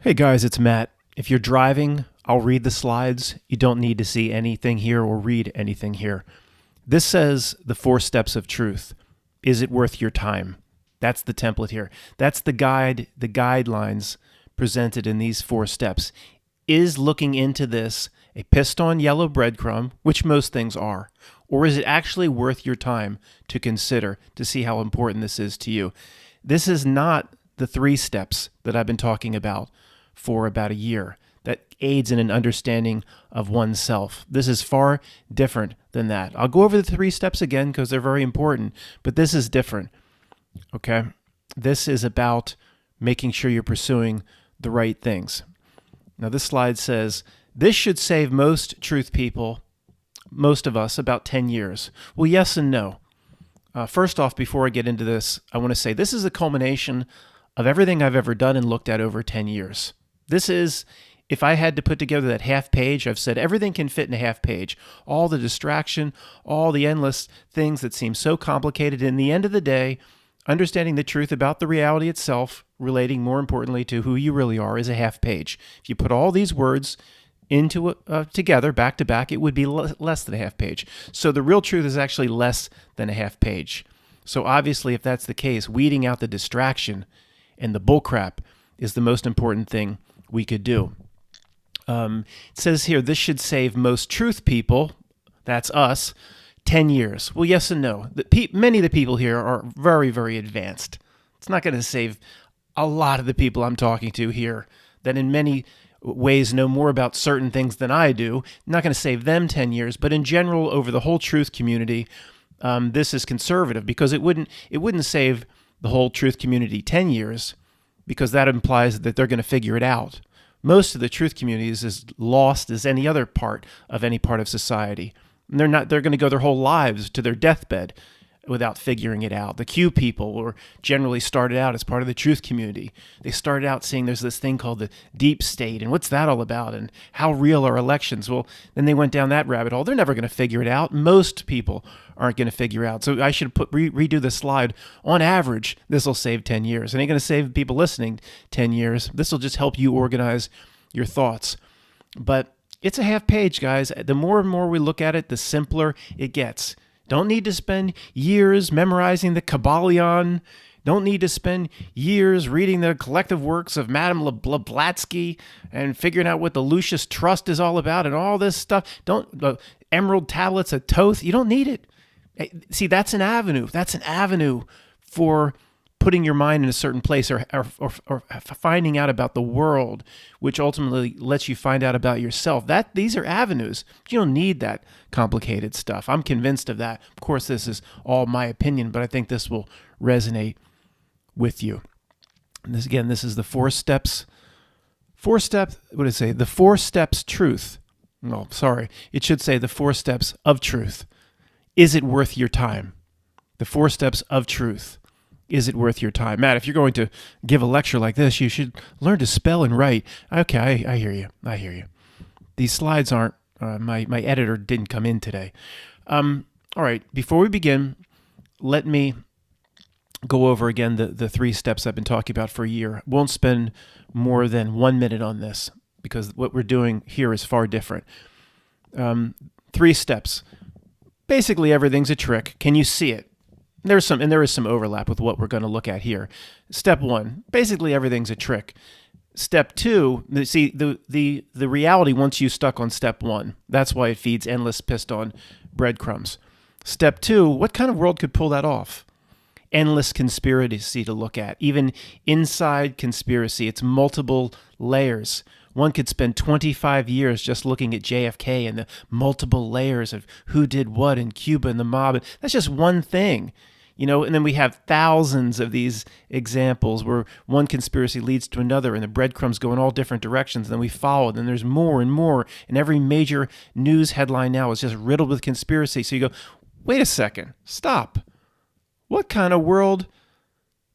Hey guys, it's Matt. If you're driving, I'll read the slides. You don't need to see anything here or read anything here. This says the 4 steps of truth. Is it worth your time? That's the template here. That's the guide, the guidelines presented in these 4 steps. Is looking into this a pissed-on yellow breadcrumb, which most things are, or is it actually worth your time to consider to see how important this is to you? This is not the 3 steps that I've been talking about for about a year that aids in an understanding of oneself. This is far different than that. I'll go over the 3 steps again because they're very important, but this is different, okay? This is about making sure you're pursuing the right things. Now, this slide says, this should save most truth people, most of us, about 10 years. Well, yes and no. First off, before I get into this, I want to say this is a culmination of everything I've ever done and looked at over 10 years. This is, if I had to put together that half page, I've said everything can fit in a half page. All the distraction, all the endless things that seem so complicated. In the end of the day, understanding the truth about the reality itself, relating more importantly to who you really are, is a half page. If you put all these words into together, back to back, it would be less than a half page. So the real truth is actually less than a half page. So obviously, if that's the case, weeding out the distraction and the bullcrap is the most important thing we could do. It says here, this should save most truth people, that's us, 10 years. Well, yes and no. Many of the people here are very, very advanced. It's not going to save a lot of the people I'm talking to here that in many ways know more about certain things than I do. Not going to save them 10 years, but in general, over the whole truth community, this is conservative because it wouldn't save the whole truth community 10 years because that implies that they're going to figure it out. Most of the truth community is as lost as any other part of society. And they're going to go their whole lives to their deathbed without figuring it out. The Q people were generally started out as part of the truth community. They started out seeing there's this thing called the deep state, and what's that all about, and how real are elections? Well, then they went down that rabbit hole. They're never going to figure it out. Most people aren't going to figure out. So I should redo this slide. On average, this will save 10 years. It ain't going to save people listening 10 years. This will just help you organize your thoughts. But it's a half page, guys. The more and more we look at it, the simpler it gets. Don't need to spend years memorizing the Kabbalion. Don't need to spend years reading the collective works of Madame Blavatsky and figuring out what the Lucis Trust is all about and all this stuff. Emerald tablets of Thoth. You don't need it. See, that's an avenue. That's an avenue for putting your mind in a certain place or finding out about the world, which ultimately lets you find out about yourself. These are avenues. You don't need that complicated stuff. I'm convinced of that. Of course, this is all my opinion, but I think this will resonate with you. And this is the 4 steps. What did it say? The 4 steps truth. No, sorry. It should say the 4 steps of truth. Is it worth your time? The 4 steps of truth. Is it worth your time? Matt, if you're going to give a lecture like this, you should learn to spell and write. Okay, I hear you. These slides aren't, my editor didn't come in today. All right, before we begin, let me go over again the 3 steps I've been talking about for a year. Won't spend more than 1 minute on this because what we're doing here is far different. 3 steps. Basically, everything's a trick. Can you see it? There is some overlap with what we're going to look at here. Step 1, basically everything's a trick. Step 2, see the reality wants you stuck on step 1. That's why it feeds endless pissed-on breadcrumbs. Step 2, what kind of world could pull that off? Endless conspiracy to look at. Even inside conspiracy, it's multiple layers. One could spend 25 years just looking at JFK and the multiple layers of who did what in Cuba and the mob. That's just one thing, and then we have thousands of these examples where one conspiracy leads to another and the breadcrumbs go in all different directions. And then we follow it, and there's more and more. And every major news headline now is just riddled with conspiracy. So you go, wait a second, stop. What kind of world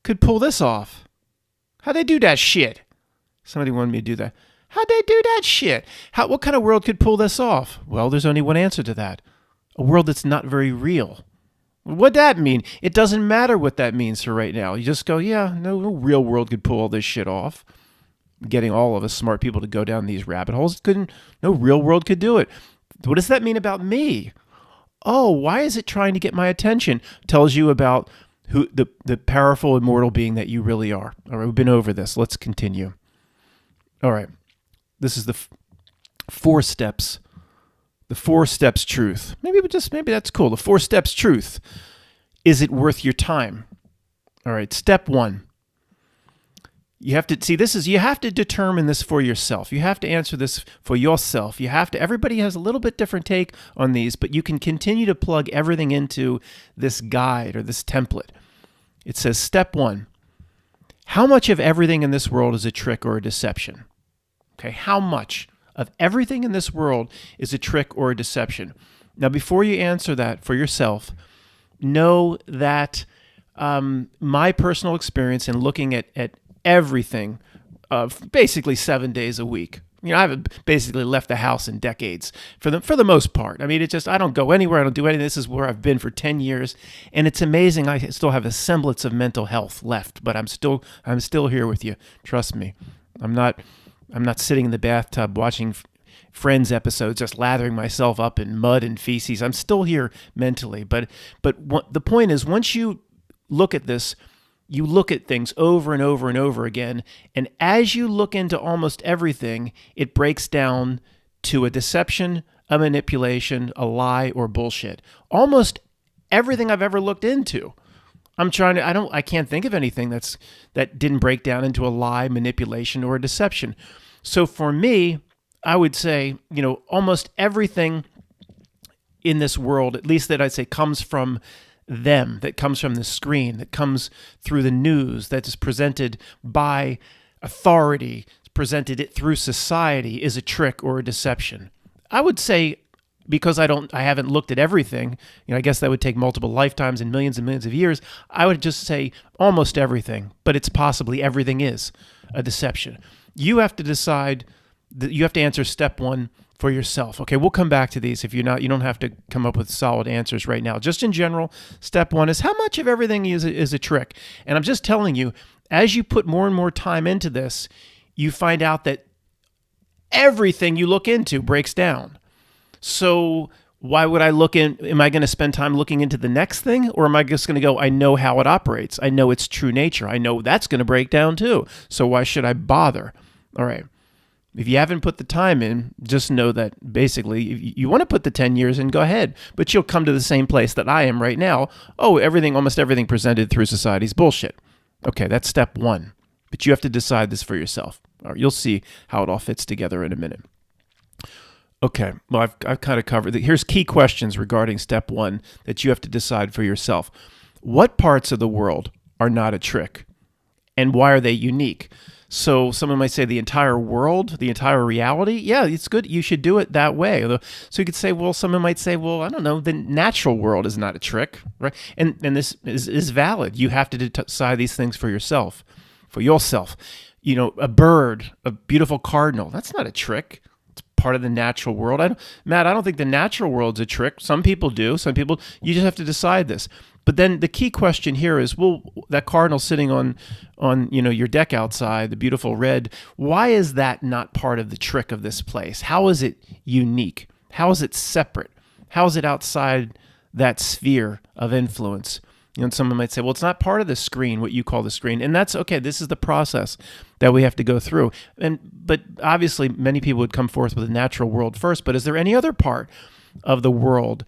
could pull this off? How'd they do that shit? Somebody wanted me to do that. How'd they do that shit? What kind of world could pull this off? Well, there's only one answer to that. A world that's not very real. What'd that mean? It doesn't matter what that means for right now. You just go, yeah, no real world could pull all this shit off. getting all of us smart people to go down these rabbit holes. No real world could do it. What does that mean about me? Oh, why is it trying to get my attention? Tells you about who the powerful, immortal being that you really are. All right, we've been over this. Let's continue. All right, this is the 4 steps. The 4 steps truth. Maybe that's cool. The 4 steps truth. Is it worth your time? All right, step 1. You have to you have to determine this for yourself. You have to answer this for yourself. Everybody has a little bit different take on these, but you can continue to plug everything into this guide or this template. It says, step 1, how much of everything in this world is a trick or a deception? Okay, how much of everything in this world is a trick or a deception? Now, before you answer that for yourself, know that my personal experience in looking at everything, basically 7 days a week. I haven't basically left the house in decades for the most part. I mean, I don't go anywhere. I don't do anything. This is where I've been for 10 years. And it's amazing. I still have a semblance of mental health left, but I'm still here with you. Trust me. I'm not sitting in the bathtub watching Friends episodes, just lathering myself up in mud and feces. I'm still here mentally. But the point is, once you look at this, you look at things over and over and over again, and as you look into almost everything, it breaks down to a deception, a manipulation, a lie, or bullshit. Almost everything I've ever looked into. I can't think of anything that didn't break down into a lie, manipulation, or a deception. So for me, I would say, almost everything in this world, at least that I'd say, comes from them, that comes from the screen, that comes through the news, that is presented by authority, presented it through society, is a trick or a deception. I would say, because I haven't looked at everything, I guess that would take multiple lifetimes and millions of years, I would just say almost everything, but it's possibly everything is a deception. You have to decide, you have to answer step 1 for yourself. Okay, we'll come back to these. You don't have to come up with solid answers right now. Just in general, step 1 is how much of everything is a trick. And I'm just telling you, as you put more and more time into this, you find out that everything you look into breaks down. So why would I am I going to spend time looking into the next thing? Or am I just going to go, I know how it operates. I know its true nature. I know that's going to break down too. So why should I bother? All right. If you haven't put the time in, just know that basically, if you want to put the 10 years in, go ahead. But you'll come to the same place that I am right now. Oh, almost everything presented through society is bullshit. Okay, that's step 1. But you have to decide this for yourself. All right, you'll see how it all fits together in a minute. Okay, well, I've kind of covered. Here's key questions regarding step 1 that you have to decide for yourself. What parts of the world are not a trick? And why are they unique? So someone might say the entire world, the entire reality. Yeah, it's good. You should do it that way. So you could say, someone might say, I don't know, the natural world is not a trick, right? And this is valid. You have to decide these things for yourself. A bird, a beautiful cardinal, that's not a trick. It's part of the natural world. I don't think the natural world's a trick. Some people do. Some people, you just have to decide this. But then the key question here is, that cardinal sitting on your deck outside, the beautiful red, why is that not part of the trick of this place? How is it unique? How is it separate? How is it outside that sphere of influence? And someone might say, it's not part of the screen, what you call the screen. And that's okay. This is the process that we have to go through. But obviously, many people would come forth with the natural world first. But is there any other part of the world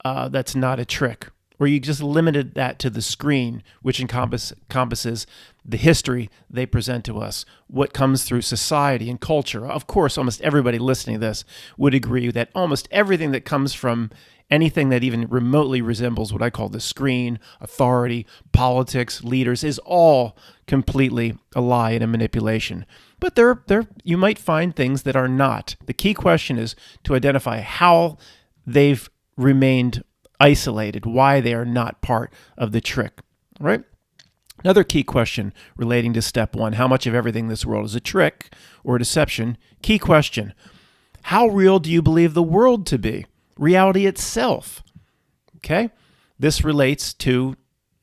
that's not a trick? Or you just limited that to the screen, which encompasses the history they present to us, what comes through society and culture. Of course, almost everybody listening to this would agree that almost everything that comes from anything that even remotely resembles what I call the screen, authority, politics, leaders, is all completely a lie and a manipulation. But there you might find things that are not. The key question is to identify how they've remained isolated, why they are not part of the trick, right? Another key question relating to step 1, how much of everything in this world is a trick or a deception? Key question, how real do you believe the world to be? Reality itself, okay? This relates to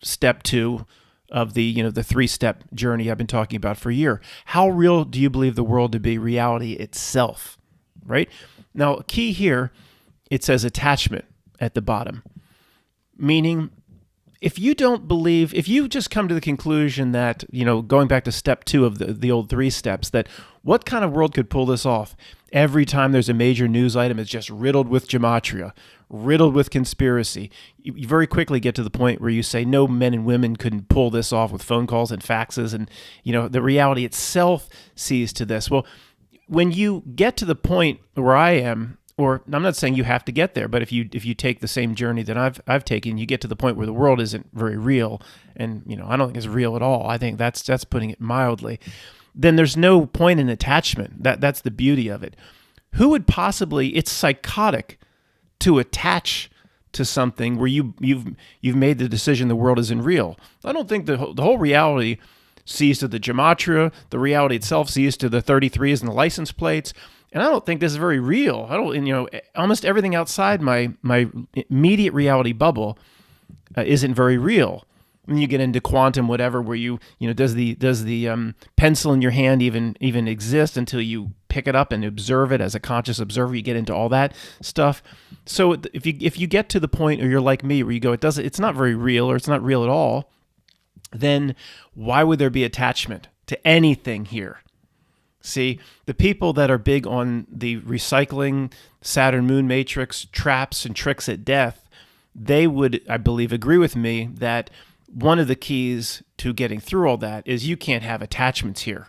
step 2 of the 3-step journey I've been talking about for a year. How real do you believe the world to be reality itself, right? Now, key here, it says attachment at the bottom, meaning if you just come to the conclusion that, going back to step 2 of the old 3 steps, that what kind of world could pull this off? Every time there's a major news item, it's just riddled with gematria, riddled with conspiracy. You very quickly get to the point where you say, no men and women couldn't pull this off with phone calls and faxes, and the reality itself sees to this. Well, when you get to the point where I am, or I'm not saying you have to get there, but if you take the same journey that I've taken, you get to the point where the world isn't very real, and I don't think it's real at all. I think that's putting it mildly. Then there's no point in attachment. That's the beauty of it. Who would possibly? It's psychotic to attach to something where you've made the decision the world isn't real. I don't think the whole reality sees to the gematria. The reality itself sees to the 33s and the license plates. And I don't think this is very real. Almost everything outside my immediate reality bubble isn't very real. When you get into quantum whatever, where does the pencil in your hand even exist until you pick it up and observe it as a conscious observer? You get into all that stuff. So if you get to the point, or you're like me, where you go, it's not very real, or it's not real at all, then why would there be attachment to anything here? See, the people that are big on the recycling, Saturn moon matrix, traps and tricks at death, they would, I believe, agree with me that one of the keys to getting through all that is you can't have attachments here.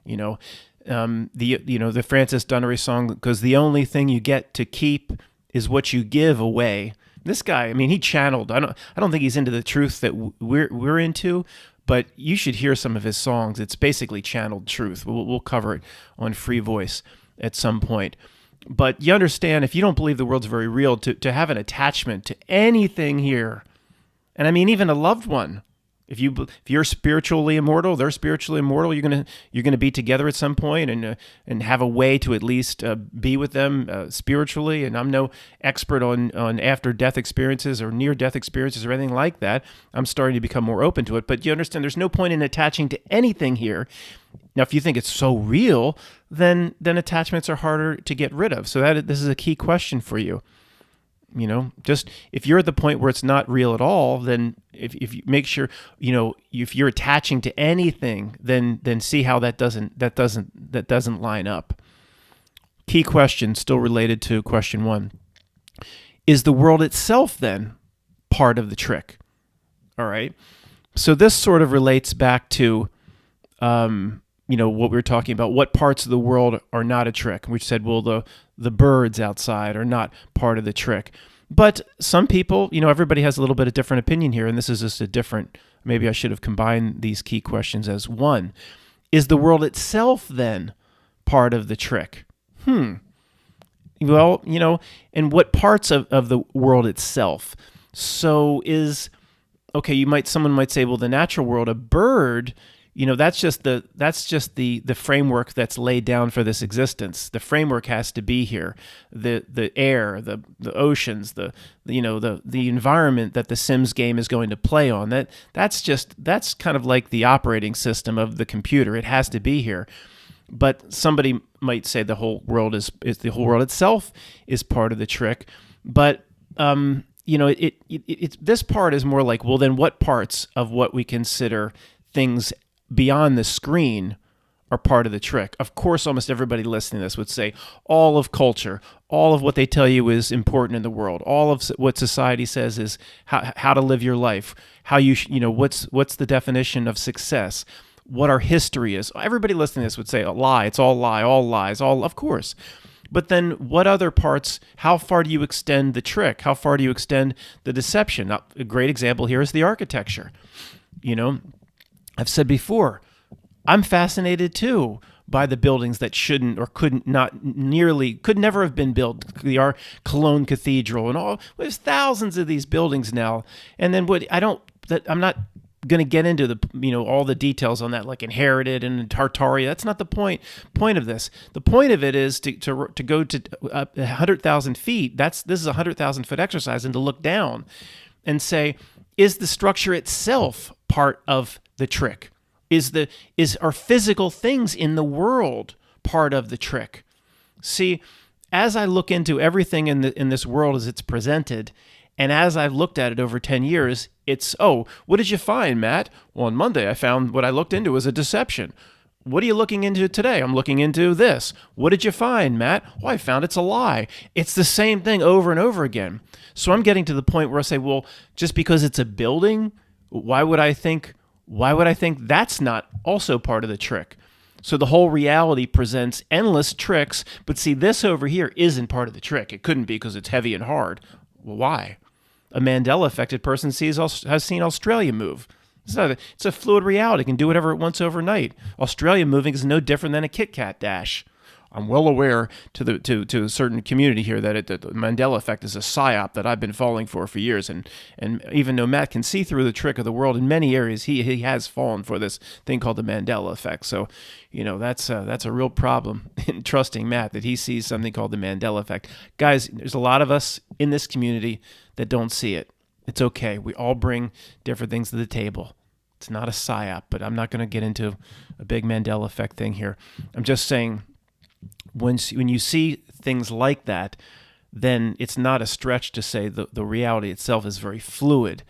The Francis Dunnery song, because the only thing you get to keep is what you give away. This guy, he channeled. I don't think he's into the truth that we're into, but you should hear some of his songs. It's basically channeled truth. We'll cover it on Free Voice at some point. But you understand, if you don't believe the world's very real, to have an attachment to anything here, and even a loved one, if you're spiritually immortal, they're spiritually immortal, you're gonna be together at some point, and have a way to at least be with them spiritually. And I'm no expert on after death experiences or near death experiences or anything like that. I'm starting to become more open to it. But you understand, there's no point in attaching to anything here. Now, if you think it's so real, then attachments are harder to get rid of. So this is a key question for you. Just if you're at the point where it's not real at all, then if you make sure, if you're attaching to anything, then see how that doesn't line up. Key question, still related to question 1. Is the world itself then part of the trick? All right. So this sort of relates back to, what we were talking about. What parts of the world are not a trick? We said, well, the birds outside are not part of the trick. But some people, everybody has a little bit of different opinion here, and this is just a different, maybe I should have combined these key questions as one. Is the world itself then part of the trick? Well, and what parts of the world itself? So someone might say, well, the natural world, a bird, that's just the framework that's laid down for this existence. The framework has to be here. The air, the oceans, the environment that the Sims game is going to play on. That's kind of like the operating system of the computer. It has to be here. But somebody might say the whole world is the whole world itself is part of the trick. But this part is more like, well, then what parts of what we consider things beyond the screen are part of the trick? Of course, almost everybody listening to this would say all of culture, all of what they tell you is important in the world, all of what society says is how to live your life, how what's the definition of success, what our history is. Everybody listening to this would say a lie. It's all lie, all lies, all, of course. But then what other parts, how far do you extend the trick? How far do you extend the deception? Now, a great example here is the architecture. I've said before, I'm fascinated too by the buildings that shouldn't or could never have been built. The Cologne Cathedral and all. There's thousands of these buildings now. And then I'm not going to get into all the details on that, like inherited and Tartaria. That's not the point of this. The point of it is to go to 100,000 feet. This is a 100,000 foot exercise, and to look down and say, is the structure itself part of the trick? Is are physical things in the world part of the trick? See, as I look into everything in this world as it's presented, and as I've looked at it over 10 years, it's, oh, what did you find, Matt? Well, on Monday, I found what I looked into was a deception. What are you looking into today? I'm looking into this. What did you find, Matt? Well, I found it's a lie. It's the same thing over and over again. So I'm getting to the point where I say, well, just because it's a building, why would I think that's not also part of the trick? So the whole reality presents endless tricks, but see, this over here isn't part of the trick. It couldn't be because it's heavy and hard. Well, why? A Mandela-affected person has seen Australia move. It's a fluid reality. It can do whatever it wants overnight. Australia moving is no different than a Kit Kat dash. I'm well aware to a certain community here that the Mandela effect is a psyop that I've been falling for years, and even though Matt can see through the trick of the world in many areas, he has fallen for this thing called the Mandela effect. So, that's a real problem in trusting Matt that he sees something called the Mandela effect. Guys, there's a lot of us in this community that don't see it. It's okay. We all bring different things to the table. It's not a psyop, but I'm not going to get into a big Mandela effect thing here. I'm just saying, when you see things like that, then it's not a stretch to say the reality itself is very fluid.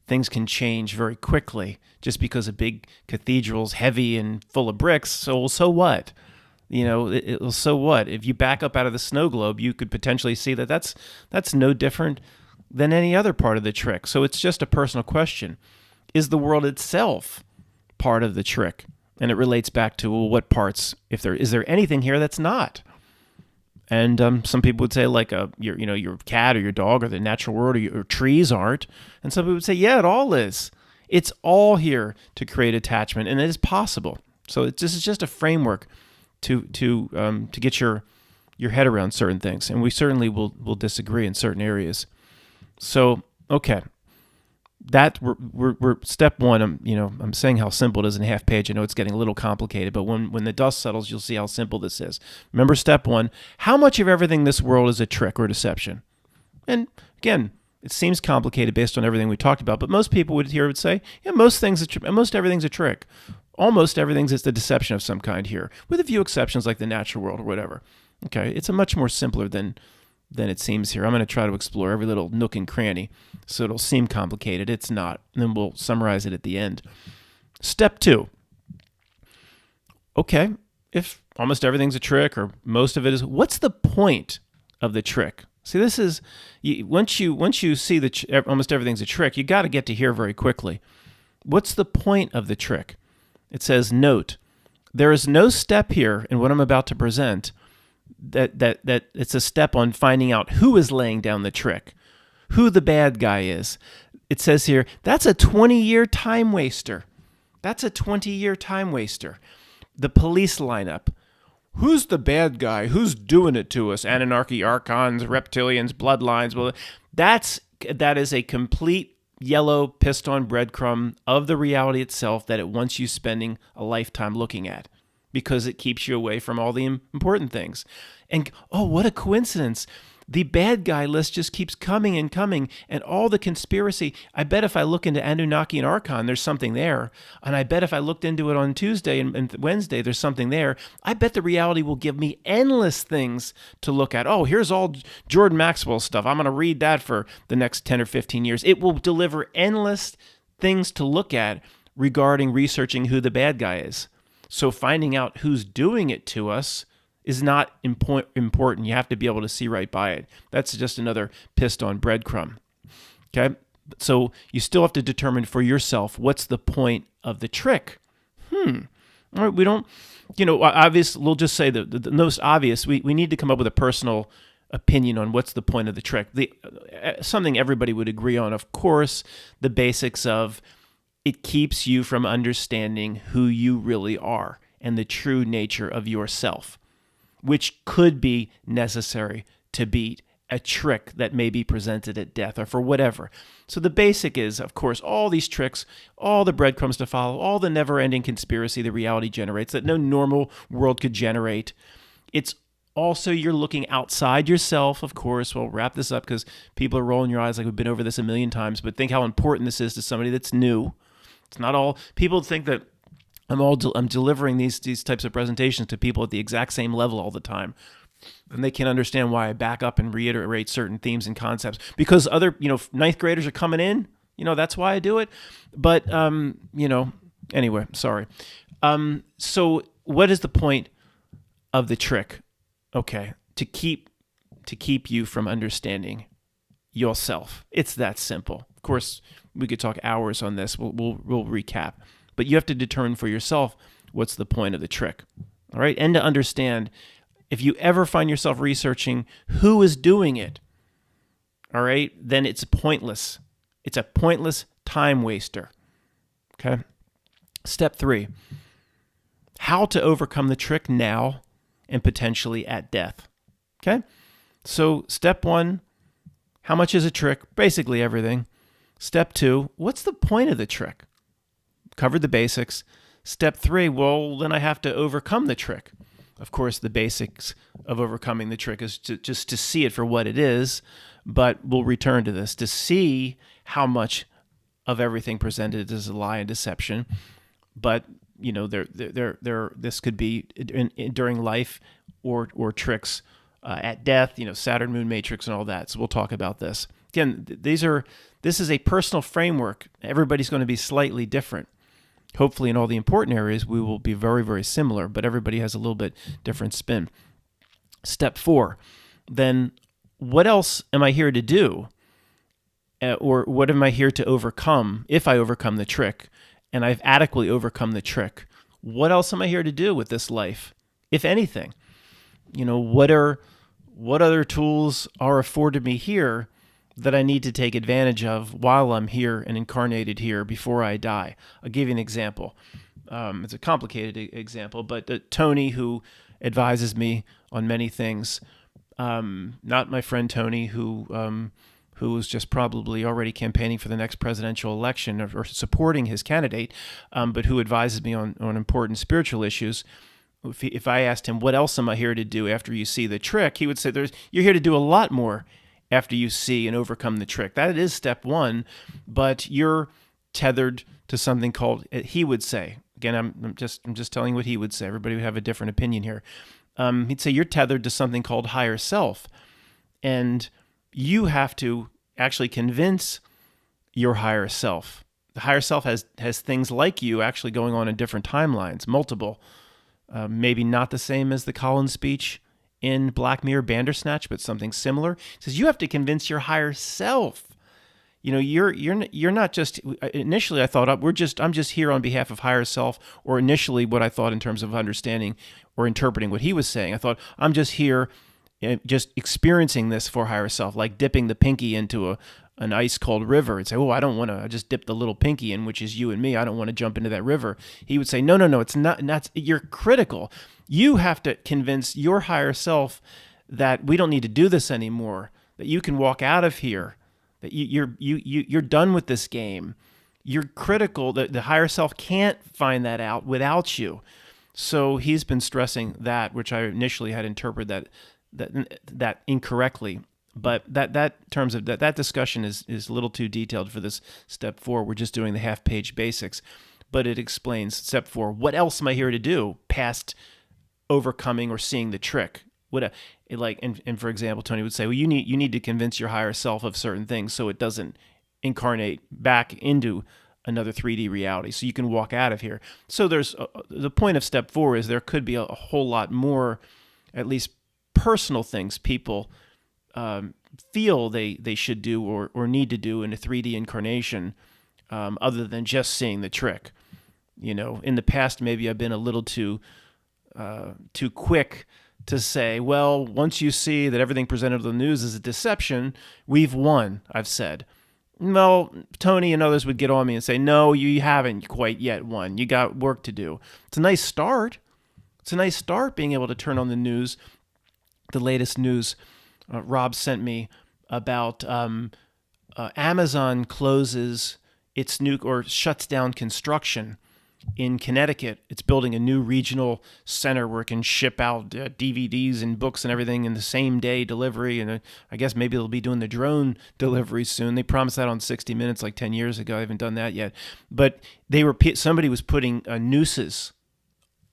Things can change very quickly just because a big cathedral's heavy and full of bricks. So what? So what? If you back up out of the snow globe, you could potentially see that's no different than any other part of the trick. So it's just a personal question. Is the world itself part of the trick? And it relates back to, well, what parts, is there anything here that's not? And some people would say, like your cat or your dog or the natural world or your trees aren't. And some people would say, yeah, it all is. It's all here to create attachment, and it is possible. So this is just a framework to get your head around certain things, and we certainly will disagree in certain areas. So okay. That we're step one. I'm saying how simple it is in a half page. I know it's getting a little complicated, but when the dust settles, you'll see how simple this is. Remember step one: how much of everything in this world is a trick or deception? And again, it seems complicated based on everything we talked about, but most people would say, yeah, most everything's a trick. Almost everything's a deception of some kind here, with a few exceptions like the natural world or whatever. Okay, it's a much more simpler than it seems here. I'm going to try to explore every little nook and cranny, so it'll seem complicated. It's not. And then we'll summarize it at the end. Step two. Okay, if almost everything's a trick or most of it is, what's the point of the trick? See, this is, once you see almost everything's a trick, you got to get to here very quickly. What's the point of the trick? It says, note, there is no step here in what I'm about to present that it's a step on finding out who is laying down the trick, who the bad guy is. It says here, that's a 20-year time waster. That's a 20-year time waster. The police lineup. Who's the bad guy? Who's doing it to us? Anunnaki, Archons, reptilians, bloodlines. Well, that is a complete yellow pissed-on breadcrumb of the reality itself that it wants you spending a lifetime looking at, because it keeps you away from all the important things. And, oh, what a coincidence. The bad guy list just keeps coming and coming, and all the conspiracy. I bet if I look into Anunnaki and Archon, there's something there. And I bet if I looked into it on Tuesday and Wednesday, there's something there. I bet the reality will give me endless things to look at. Oh, here's all Jordan Maxwell stuff. I'm going to read that for the next 10 or 15 years. It will deliver endless things to look at regarding researching who the bad guy is. So finding out who's doing it to us is not important. You have to be able to see right by it. That's just another pissed-on breadcrumb. Okay? So you still have to determine for yourself, what's the point of the trick? All right, we don't, obvious, we'll just say the most obvious, we need to come up with a personal opinion on what's the point of the trick. Something everybody would agree on, of course, the basics of it keeps you from understanding who you really are and the true nature of yourself, which could be necessary to beat a trick that may be presented at death or for whatever. So the basic is, of course, all these tricks, all the breadcrumbs to follow, all the never-ending conspiracy the reality generates that no normal world could generate. It's also you're looking outside yourself, of course. We'll wrap this up because people are rolling your eyes like we've been over this a million times, but think how important this is to somebody that's new. It's not all. People think that I'm delivering these types of presentations to people at the exact same level all the time, and they can't understand why I back up and reiterate certain themes and concepts because other ninth graders are coming in. That's why I do it. But anyway, sorry. So what is the point of the trick? Okay, to keep you from understanding yourself. It's that simple. Of course, we could talk hours on this. We'll recap, but you have to determine for yourself what's the point of the trick. All right, and to understand, if you ever find yourself researching who is doing it, all right, then it's pointless. It's a pointless time waster. Okay. Step 3, how to overcome the trick now and potentially at death. Okay. So step 1, how much is a trick? Basically everything. Step 2, what's the point of the trick? Covered the basics. Step 3, well, then I have to overcome the trick. Of course, the basics of overcoming the trick is just to see it for what it is, but we'll return to this to see how much of everything presented is a lie and deception. But this could be during life or tricks at death. Saturn Moon Matrix and all that. So we'll talk about this again. This is a personal framework. Everybody's going to be slightly different. Hopefully, in all the important areas, we will be very, very similar, but everybody has a little bit different spin. Step 4, then what else am I here to do? Or what am I here to overcome if I overcome the trick and I've adequately overcome the trick? What else am I here to do with this life, if anything? What other tools are afforded me here that I need to take advantage of while I'm here and incarnated here before I die? I'll give you an example. It's a complicated example, but Tony, who advises me on many things, not my friend Tony, who was just probably already campaigning for the next presidential election or supporting his candidate, but who advises me on important spiritual issues. If I asked him, what else am I here to do after you see the trick? He would say, you're here to do a lot more after you see and overcome the trick. That is step 1, but you're tethered to something called, he would say, again, I'm just telling you what he would say. Everybody would have a different opinion here. He'd say you're tethered to something called higher self, and you have to actually convince your higher self. The higher self has things like you actually going on in different timelines, multiple, maybe not the same as the Collins speech in Black Mirror Bandersnatch, but something similar. It says you have to convince your higher self. You're not just, initially I thought I'm just here on behalf of higher self, or initially what I thought in terms of understanding or interpreting what he was saying. I thought I'm just here just experiencing this for higher self, like dipping the pinky into an ice cold river and say, I don't want to, I just dipped the little pinky in, which is you and me. I don't want to jump into that river. He would say, no, it's not, you're critical. You have to convince your higher self that we don't need to do this anymore, that you can walk out of here, that you're done with this game. You're critical, that the higher self can't find that out without you. So he's been stressing that, which I initially had interpreted that incorrectly. But that terms of that discussion is a little too detailed for this step 4. We're just doing the half-page basics, but it explains step 4. What else am I here to do past overcoming or seeing the trick? And for example, Tony would say, well, you need to convince your higher self of certain things so it doesn't incarnate back into another 3D reality, so you can walk out of here. So there's the point of step 4 is there could be a whole lot more, at least personal things people feel they should do or need to do in a 3D incarnation, other than just seeing the trick. In the past, maybe I've been a little too quick to say, well, once you see that everything presented on the news is a deception, we've won, I've said. Well, Tony and others would get on me and say, no, you haven't quite yet won. You got work to do. It's a nice start. It's a nice start being able to turn on the news. The latest news Rob sent me about Amazon closes its or shuts down construction in Connecticut, it's building a new regional center where it can ship out DVDs and books and everything in the same day delivery. And I guess maybe they'll be doing the drone delivery soon. They promised that on 60 Minutes like 10 years ago. I haven't done that yet. But somebody was putting nooses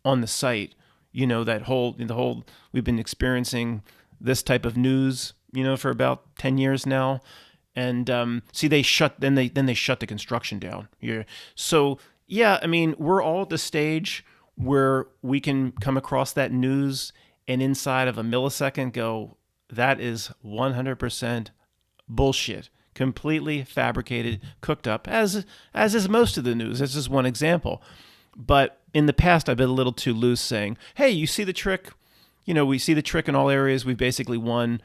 on the site. We've been experiencing this type of news, for about 10 years now. And they shut the construction down. Yeah. So yeah, I mean, we're all at the stage where we can come across that news and inside of a millisecond go, that is 100% bullshit, completely fabricated, cooked up, as is most of the news. That's just one example. But in the past, I've been a little too loose saying, hey, you see the trick? We see the trick in all areas. We basically won.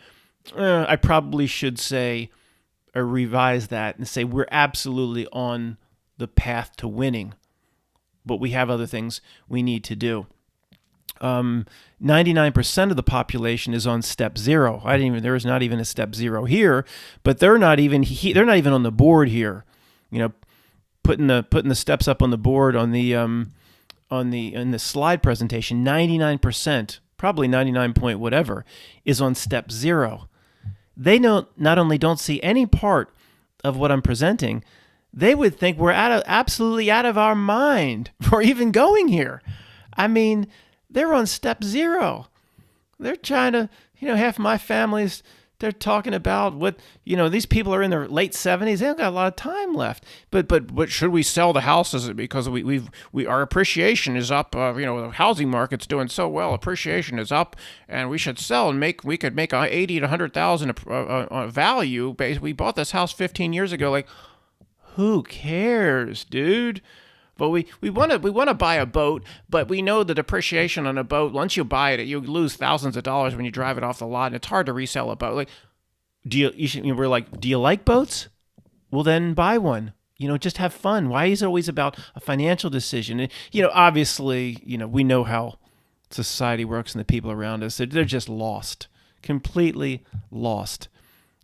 I probably should say or revise that and say we're absolutely on the path to winning, but we have other things we need to do. 99% of the population is on step zero. There is not even a step zero here, but they're not even on the board here. Putting the steps up on the board in the slide presentation. 99%, probably 99 point whatever, is on step zero. They not only don't see any part of what I'm presenting, they would think we're absolutely out of our mind for even going here. I mean, they're on step zero. They're trying to, half my family's, they're talking about what, these people are in their late 70s. They don't got a lot of time left. But should we sell the houses because our appreciation is up? The housing market's doing so well. Appreciation is up, and we should sell and we could make 80 to 100,000 value. We bought this house 15 years ago. Like, who cares, dude? But we want to buy a boat, but we know the depreciation on a boat. Once you buy it, you lose thousands of dollars when you drive it off the lot, and it's hard to resell a boat. Like, we're like, do you like boats? Well, then buy one. Just have fun. Why is it always about a financial decision? And, obviously, we know how society works and the people around us. They're just lost, completely lost.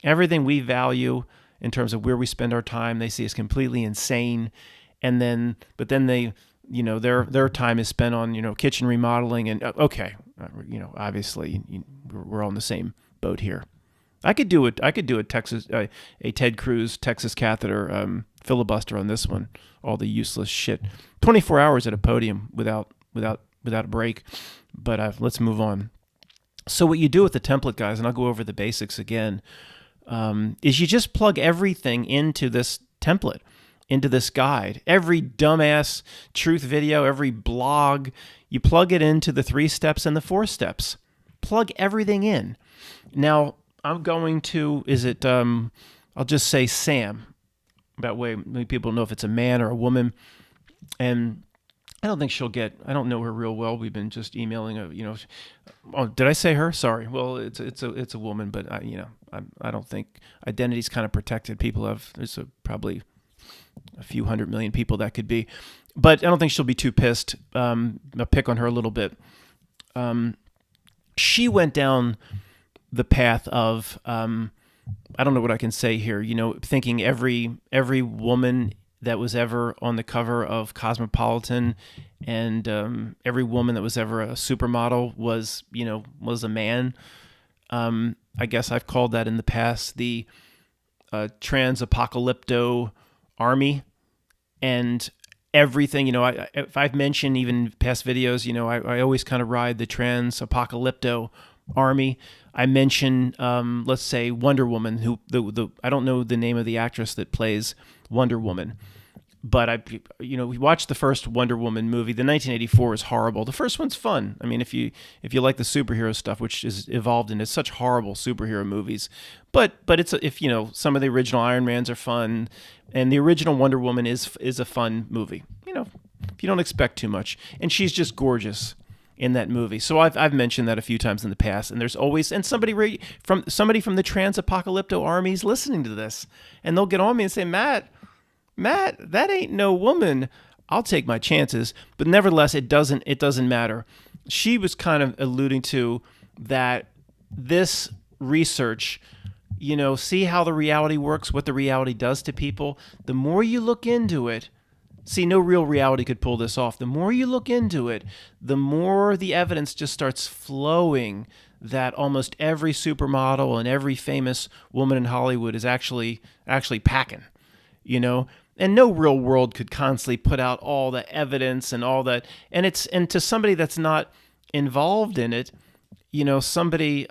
Everything we value in terms of where we spend our time, they see as completely insane. But then they, their time is spent on, kitchen remodeling and obviously we're all in the same boat here. I could do a Ted Cruz Texas catheter filibuster on this one. All the useless shit. 24 hours at a podium without a break. But let's move on. So what you do with the template, guys, and I'll go over the basics again, is you just plug everything into this template, into this guide. Every dumbass truth video, every blog, you plug it into the 3 steps and the 4 steps. Plug everything in. Now, I'm going to, I'll just say Sam. That way people know if it's a man or a woman. And I don't think I don't know her real well. We've been just emailing her, Oh, did I say her? Sorry. Well, it's a woman, but I don't think identity's kind of protected. There's probably a few 100 million people that could be, but I don't think she'll be too pissed. I'll pick on her a little bit. She went down the path of, I don't know what I can say here, thinking every woman that was ever on the cover of Cosmopolitan and every woman that was ever a supermodel was a man. I guess I've called that in the past the trans-apocalypto army, and everything, if I've mentioned even past videos, I always kind of ride the trans-apocalypto army. I mention, let's say Wonder Woman, who I don't know the name of the actress that plays Wonder Woman, but we watched the first Wonder Woman movie. The 1984 is horrible. The first one's fun. I mean, if you like the superhero stuff, which is evolved into such horrible superhero movies, but it's some of the original Iron Mans are fun, and the original Wonder Woman is a fun movie. If you don't expect too much, and she's just gorgeous in that movie. So I've mentioned that a few times in the past, and there's always somebody from the trans-apocalypto armies listening to this, and they'll get on me and say, Matt, that ain't no woman. I'll take my chances, but nevertheless, it doesn't matter. She was kind of alluding to that this research, see how the reality works, what the reality does to people. The more you look into it, See, no real reality could pull this off. The more you look into it, the more the evidence just starts flowing that almost every supermodel and every famous woman in Hollywood is actually packing, you know? And no real world could constantly put out all the evidence and all that. And to somebody that's not involved in it, you know, somebody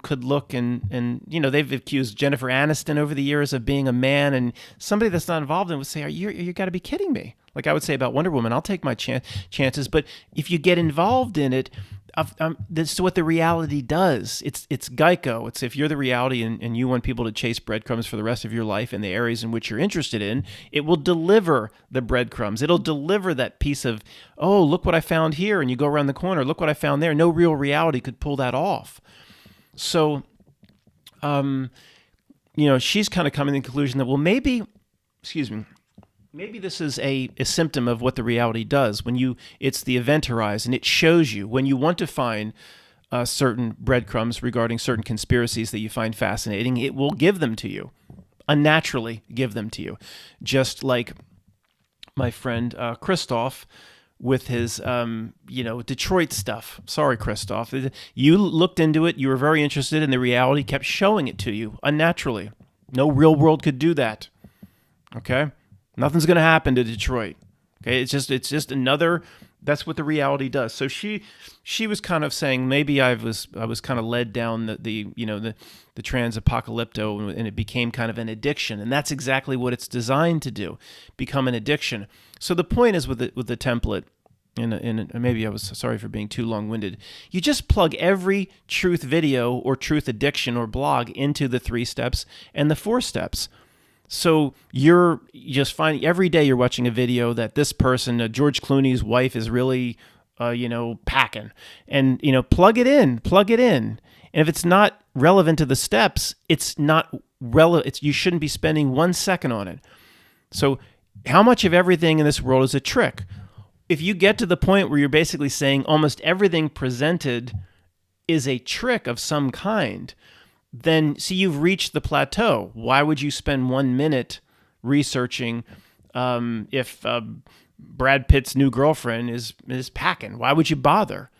could look and you know, they've accused Jennifer Aniston over the years of being a man, and somebody that's not involved in it would say, you got to be kidding me. Like I would say about Wonder Woman, I'll take my chances. But if you get involved in it, this is what the reality does. It's Geico. It's if you're the reality and you want people to chase breadcrumbs for the rest of your life in the areas in which you're interested in, it will deliver the breadcrumbs. It'll deliver that piece of, oh, look what I found here. And you go around the corner, look what I found there. No real reality could pull that off. So, you know, she's kind of coming to the conclusion that, well, maybe this is a symptom of what the reality does when it's the event horizon. It shows you when you want to find certain breadcrumbs regarding certain conspiracies that you find fascinating, it will give them to you, unnaturally give them to you. Just like my friend Christoph with his, Detroit stuff. Sorry, Christoph. You looked into it. You were very interested, and the reality kept showing it to you unnaturally. No real world could do that. Okay? Nothing's going to happen to Detroit. Okay, it's just another. That's what the reality does. So she was kind of saying maybe I was kind of led down the trans-apocalypto, and it became kind of an addiction, and that's exactly what it's designed to do, become an addiction. So the point is with the template. And maybe I was sorry for being too long-winded. You just plug every truth video or truth addiction or blog into the 3 steps and the 4 steps. So you're just finding every day you're watching a video that this person, George Clooney's wife, is really, packing. And, plug it in. And if it's not relevant to the steps, it's not relevant. You shouldn't be spending 1 second on it. So how much of everything in this world is a trick? If you get to the point where you're basically saying almost everything presented is a trick of some kind, then see, you've reached the plateau. Why would you spend 1 minute researching if Brad Pitt's new girlfriend is packing? Why would you bother?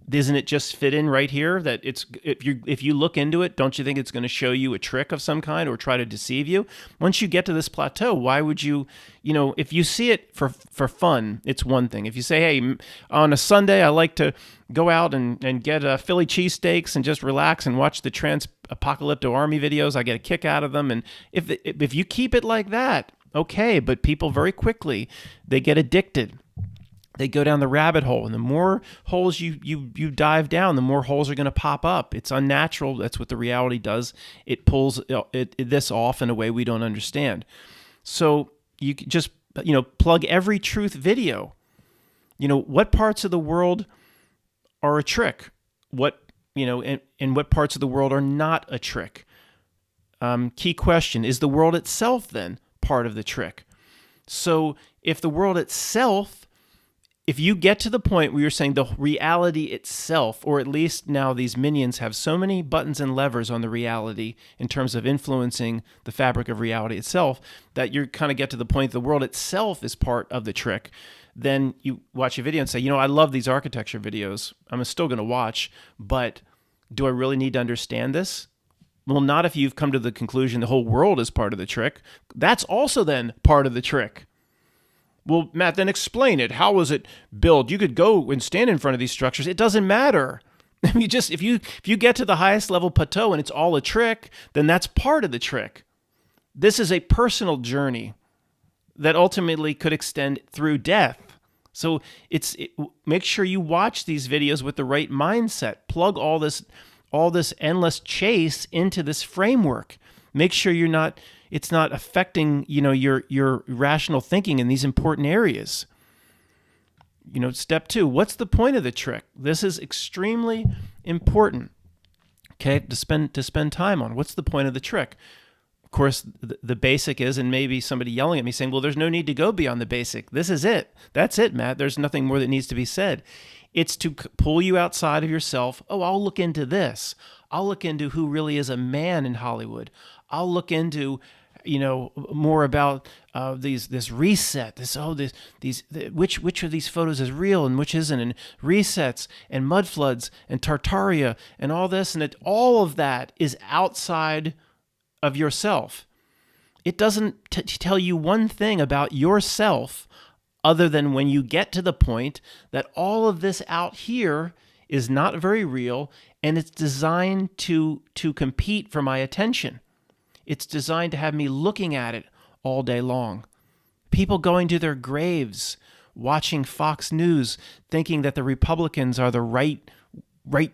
Doesn't it just fit in right here that if you look into it, don't you think it's going to show you a trick of some kind or try to deceive you? Once you get to this plateau, why would you, if you see it for fun, it's one thing. If you say, hey, on a Sunday, I like to go out and get Philly cheesesteaks and just relax and watch the Trans-Apocalypto Army videos, I get a kick out of them. And if you keep it like that, okay, but people very quickly, they get addicted. They go down the rabbit hole, and the more holes you dive down, the more holes are going to pop up. It's unnatural. That's what the reality does. It pulls this off in a way we don't understand. So you just plug every truth video. What parts of the world are a trick? What and what parts of the world are not a trick? Key question: is the world itself then part of the trick? So if the world itself, if you get to the point where you're saying the reality itself, or at least now these minions have so many buttons and levers on the reality in terms of influencing the fabric of reality itself, that you kind of get to the point the world itself is part of the trick, then you watch a video and say, I love these architecture videos. I'm still going to watch, but do I really need to understand this? Well, not if you've come to the conclusion the whole world is part of the trick. That's also then part of the trick. Well, Matt, then explain it. How was it built? You could go and stand in front of these structures. It doesn't matter. If you get to the highest level plateau and it's all a trick, then that's part of the trick. This is a personal journey that ultimately could extend through death. So make sure you watch these videos with the right mindset. Plug all this endless chase into this framework. Make sure it's not affecting, your rational thinking in these important areas. Step 2, what's the point of the trick? This is extremely important, okay, to spend time on. What's the point of the trick? Of course, the basic is, and maybe somebody yelling at me saying, well, there's no need to go beyond the basic. This is it. That's it, Matt. There's nothing more that needs to be said. It's to pull you outside of yourself. Oh, I'll look into this. I'll look into who really is a man in Hollywood. I'll look into more about this reset. Which of these photos is real and which isn't, and resets and mud floods and Tartaria and all this, and all of that is outside of yourself. It doesn't tell you one thing about yourself other than when you get to the point that all of this out here is not very real, and it's designed to compete for my attention. It's designed to have me looking at it all day long. People going to their graves, watching Fox News, thinking that the Republicans are the right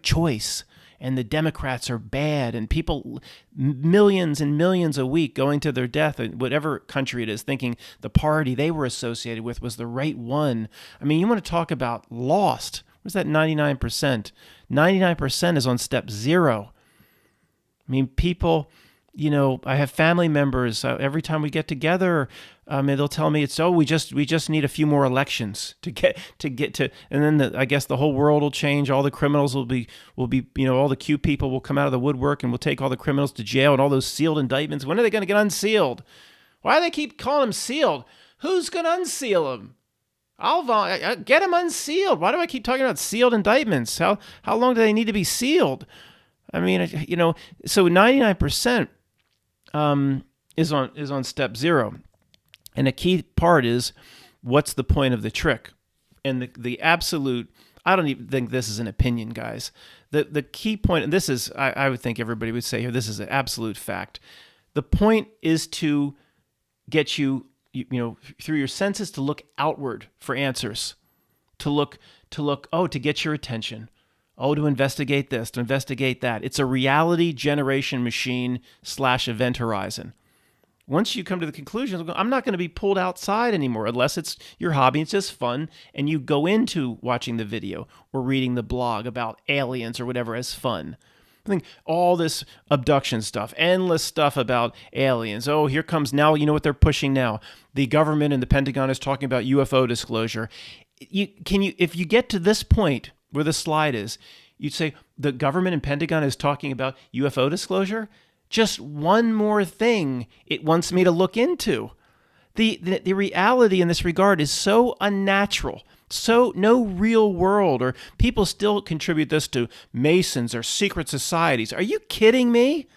choice and the Democrats are bad, and people, millions and millions a week going to their death in whatever country it is, thinking the party they were associated with was the right one. I mean, you want to talk about lost. Where's that 99%? 99% is on step 0. I mean, people, I have family members. Every time we get together, and they'll tell me we just need a few more elections to get to, and then I guess the whole world will change. All the criminals will be, all the cute people will come out of the woodwork, and we'll take all the criminals to jail, and all those sealed indictments. When are they going to get unsealed? Why do they keep calling them sealed? Who's going to unseal them? I'll get them unsealed. Why do I keep talking about sealed indictments? How long do they need to be sealed? I mean, so 99%. Is on step 0. And a key part is, what's the point of the trick? And the absolute, I don't even think this is an opinion, guys. The key point, and this is, I would think everybody would say here, this is an absolute fact. The point is to get you through your senses, to look outward for answers, to get your attention. To investigate this, to investigate that. It's a reality generation machine / event horizon. Once you come to the conclusion, I'm not going to be pulled outside anymore unless it's your hobby, it's just fun, and you go into watching the video or reading the blog about aliens or whatever as fun. I think all this abduction stuff, endless stuff about aliens. Oh, here comes now, you know what they're pushing now? The government and the Pentagon is talking about UFO disclosure. If you get to this point where the slide is, you'd say the government and Pentagon is talking about UFO disclosure? Just one more thing it wants me to look into. The reality in this regard is so unnatural, so no real world, or people still contribute this to Masons or secret societies. Are you kidding me?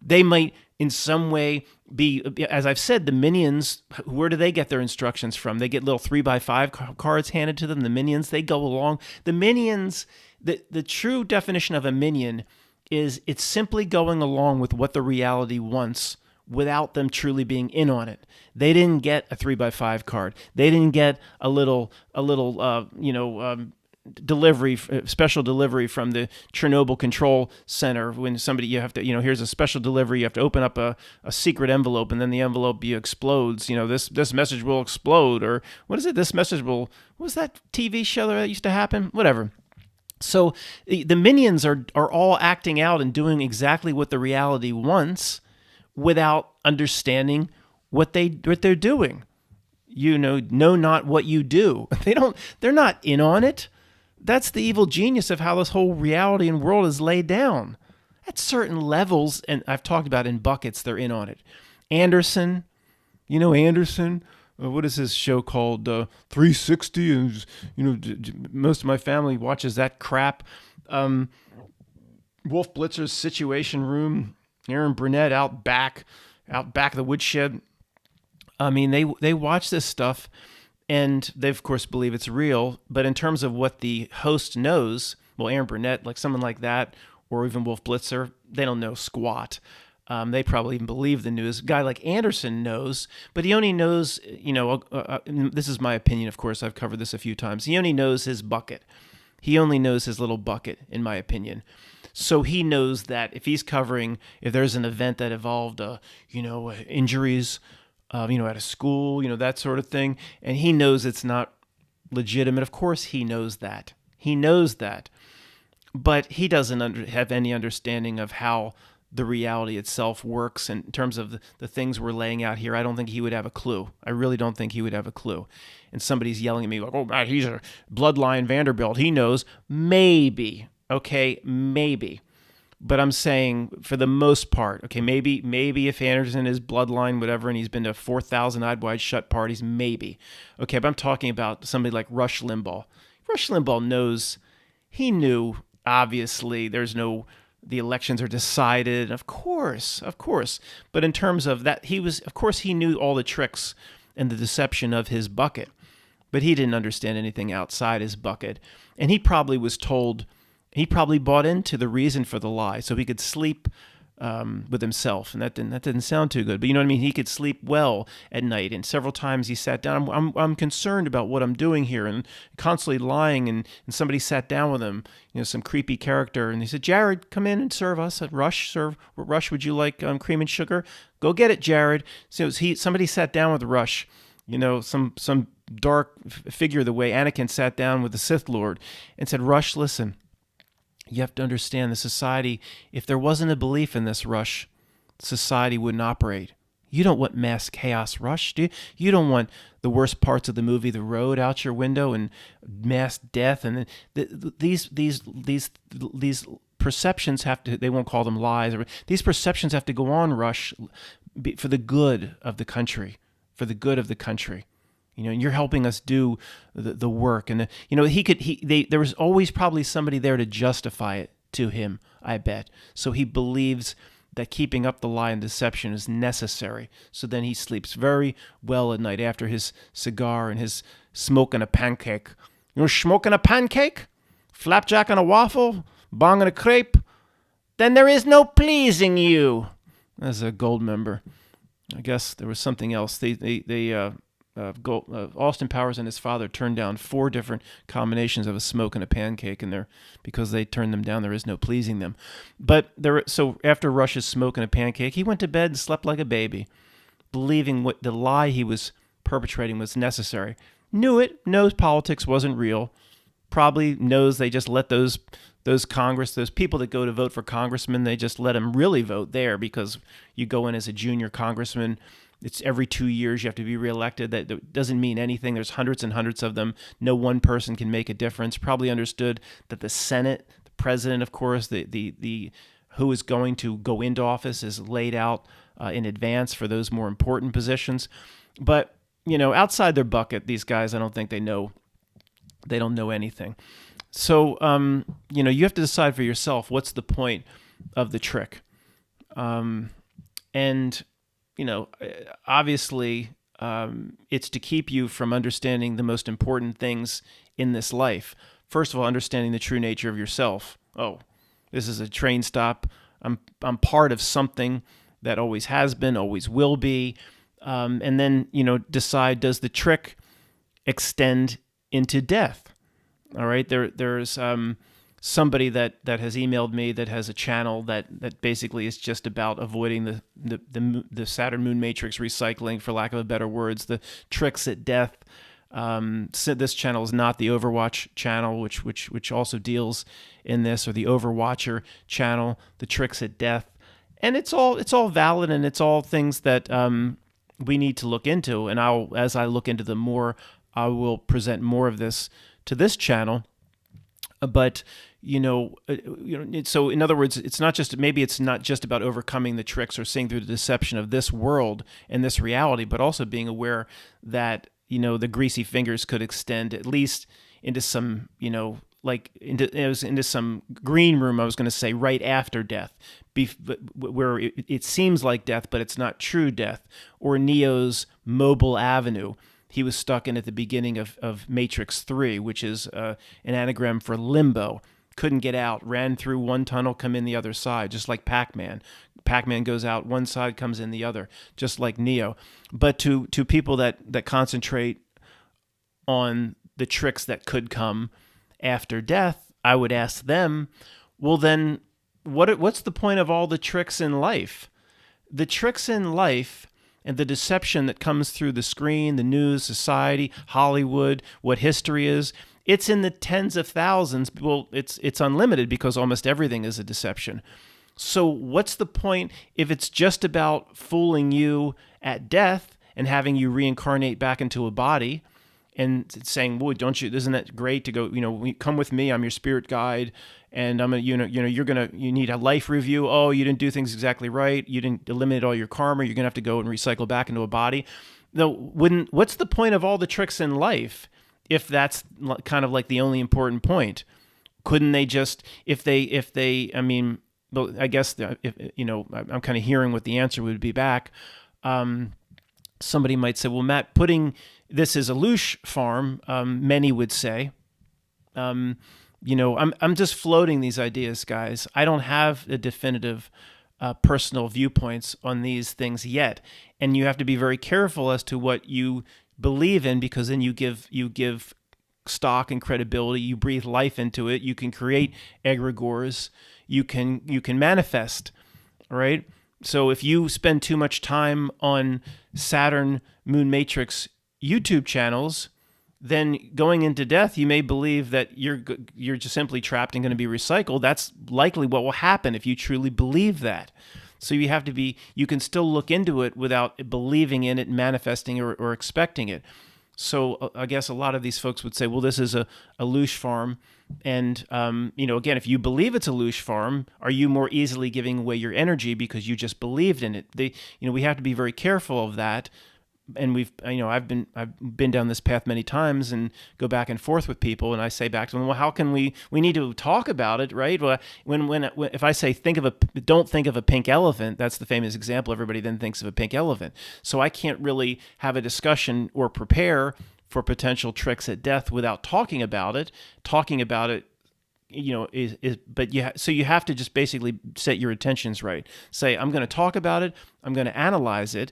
They might in some way be, as I've said, the minions, where do they get their instructions from? They get little 3x5 cards handed to them. The minions, they go along. The minions, the true definition of a minion is it's simply going along with what the reality wants without them truly being in on it. They didn't get a 3x5 card. They didn't get a little delivery, special delivery from the Chernobyl control center. When somebody, you have to, here's a special delivery. You have to open up a secret envelope, and then the envelope explodes. This message will explode, or what is it? This message will. What was that TV show that used to happen? Whatever. So the minions are all acting out and doing exactly what the reality wants, without understanding what they're doing. Know not what you do. They're not in on it. That's the evil genius of how this whole reality and world is laid down. At certain levels, and I've talked about in buckets, they're in on it. Anderson, Anderson, what is his show called? 360, and most of my family watches that crap. Wolf Blitzer's Situation Room, Aaron Burnett out back of the woodshed. I mean, they watch this stuff, and they, of course, believe it's real. But in terms of what the host knows, well, Aaron Burnett, like someone like that, or even Wolf Blitzer, they don't know squat. They probably even believe the news. A guy like Anderson knows, but he only knows, this is my opinion, of course, I've covered this a few times. He only knows his bucket. He only knows his little bucket, in my opinion. So he knows that if there's an event that involved, injuries, at a school, that sort of thing, and he knows it's not legitimate. Of course he knows that. He knows that. But he doesn't have any understanding of how the reality itself works in terms of the things we're laying out here. I don't think he would have a clue. I really don't think he would have a clue. And somebody's yelling at me like, oh, man, he's a bloodline Vanderbilt. He knows. Maybe. Okay, maybe. But I'm saying for the most part, okay, maybe if Anderson is bloodline, whatever, and he's been to 4,000 Eyed Wide Shut parties, maybe. Okay, but I'm talking about somebody like Rush Limbaugh. Rush Limbaugh knows, he knew, obviously, the elections are decided, of course. But in terms of that, of course, he knew all the tricks and the deception of his bucket, but he didn't understand anything outside his bucket. And he probably was told, he probably bought into the reason for the lie so he could sleep with himself. And that didn't sound too good, but you know what I mean? He could sleep well at night. And several times he sat down, I'm concerned about what I'm doing here, and constantly lying. And somebody sat down with him, some creepy character, and he said, Jared, come in and serve us at Rush. Rush, would you like cream and sugar? Go get it, Jared. So somebody sat down with Rush, some dark figure, the way Anakin sat down with the Sith Lord, and said, Rush, listen, you have to understand the society. If there wasn't a belief in this, Rush, society wouldn't operate. You don't want mass chaos, Rush, do you? You don't want the worst parts of the movie The Road out your window and mass death. And these perceptions have to, they won't call them lies, these perceptions have to go on, Rush, for the good of the country, and you're helping us do the work. And there was always probably somebody there to justify it to him, I bet. So he believes that keeping up the lie and deception is necessary. So then he sleeps very well at night after his cigar and his smoking a pancake. You're smoking a pancake? Flapjack on a waffle? Bong on a crepe? Then there is no pleasing you. As a Gold member. I guess there was something else. Austin Powers and his father turned down 4 different combinations of a smoke and a pancake, and because they turned them down, there is no pleasing them. But so after Rush's smoke and a pancake, he went to bed and slept like a baby, believing what the lie he was perpetrating was necessary. Knows politics wasn't real. Probably knows they just let those people that go to vote for congressmen, they just let them really vote there, because you go in as a junior congressman. It's every 2 years you have to be reelected. That doesn't mean anything. There's hundreds and hundreds of them. No one person can make a difference. Probably understood that the Senate, the president, of course, the who is going to go into office is laid out in advance for those more important positions. But outside their bucket, these guys, I don't think they know. They don't know anything. So you have to decide for yourself what's the point of the trick, and obviously, it's to keep you from understanding the most important things in this life. First of all, understanding the true nature of yourself. Oh, this is a train stop. I'm part of something that always has been, always will be. And then, decide, does the trick extend into death? All right. There's somebody that has emailed me that has a channel that basically is just about avoiding the Saturn Moon Matrix recycling, for lack of a better words, the tricks at death. So this channel is not the Overwatch channel, which also deals in this, or the Overwatcher channel, the tricks at death, and it's all valid, and it's all things that we need to look into. And as I look into them more, I will present more of this to this channel. But so in other words, it's not just about overcoming the tricks or seeing through the deception of this world and this reality, but also being aware that the greasy fingers could extend at least into some into some green room. I was going to say right after death, where it seems like death, but it's not true death. Or Neo's Mobile Avenue. He was stuck in at the beginning of Matrix 3, which is an anagram for limbo. Couldn't get out, ran through one tunnel, come in the other side, just like Pac-Man. Pac-Man goes out one side, comes in the other, just like Neo. But to people that concentrate on the tricks that could come after death, I would ask them, well then, what's the point of all the tricks in life? The tricks in life and the deception that comes through the screen, the news, society, Hollywood, what history is, it's in the tens of thousands. Well, it's unlimited because almost everything is a deception. So what's the point if it's just about fooling you at death and having you reincarnate back into a body? and saying, "Well, don't you? Isn't that great to go? Come with me. I'm your spirit guide, and I'm you need a life review. Oh, you didn't do things exactly right. You didn't eliminate all your karma. You're gonna have to go and recycle back into a body." No, what's the point of all the tricks in life if that's kind of like the only important point? Couldn't they just, if they, I mean, well, I guess if I'm kind of hearing what the answer would be back. Somebody might say, well, Matt, putting this as a loosh farm, many would say, I'm just floating these ideas, guys. I don't have a definitive personal viewpoints on these things yet, and you have to be very careful as to what you believe in, because then you give stock and credibility. You breathe life into it. You can create egregores. You can manifest, right? So if you spend too much time on Saturn Moon Matrix YouTube channels, then going into death, you may believe that you're just simply trapped and going to be recycled. That's likely what will happen if you truly believe that. So you can still look into it without believing in it, manifesting or expecting it. So I guess a lot of these folks would say, well, this is a loosh farm. And, again, if you believe it's a loosh farm, are you more easily giving away your energy because you just believed in it? We have to be very careful of that. And I've been down this path many times and go back and forth with people, and I say back to them, well, how can we need to talk about it, right? Well, when if I say don't think of a pink elephant, that's the famous example. Everybody then thinks of a pink elephant. So I can't really have a discussion or prepare for potential tricks at death without talking about it. Talking about it, so you have to just basically set your intentions right. Say, I'm going to talk about it. I'm going to analyze it.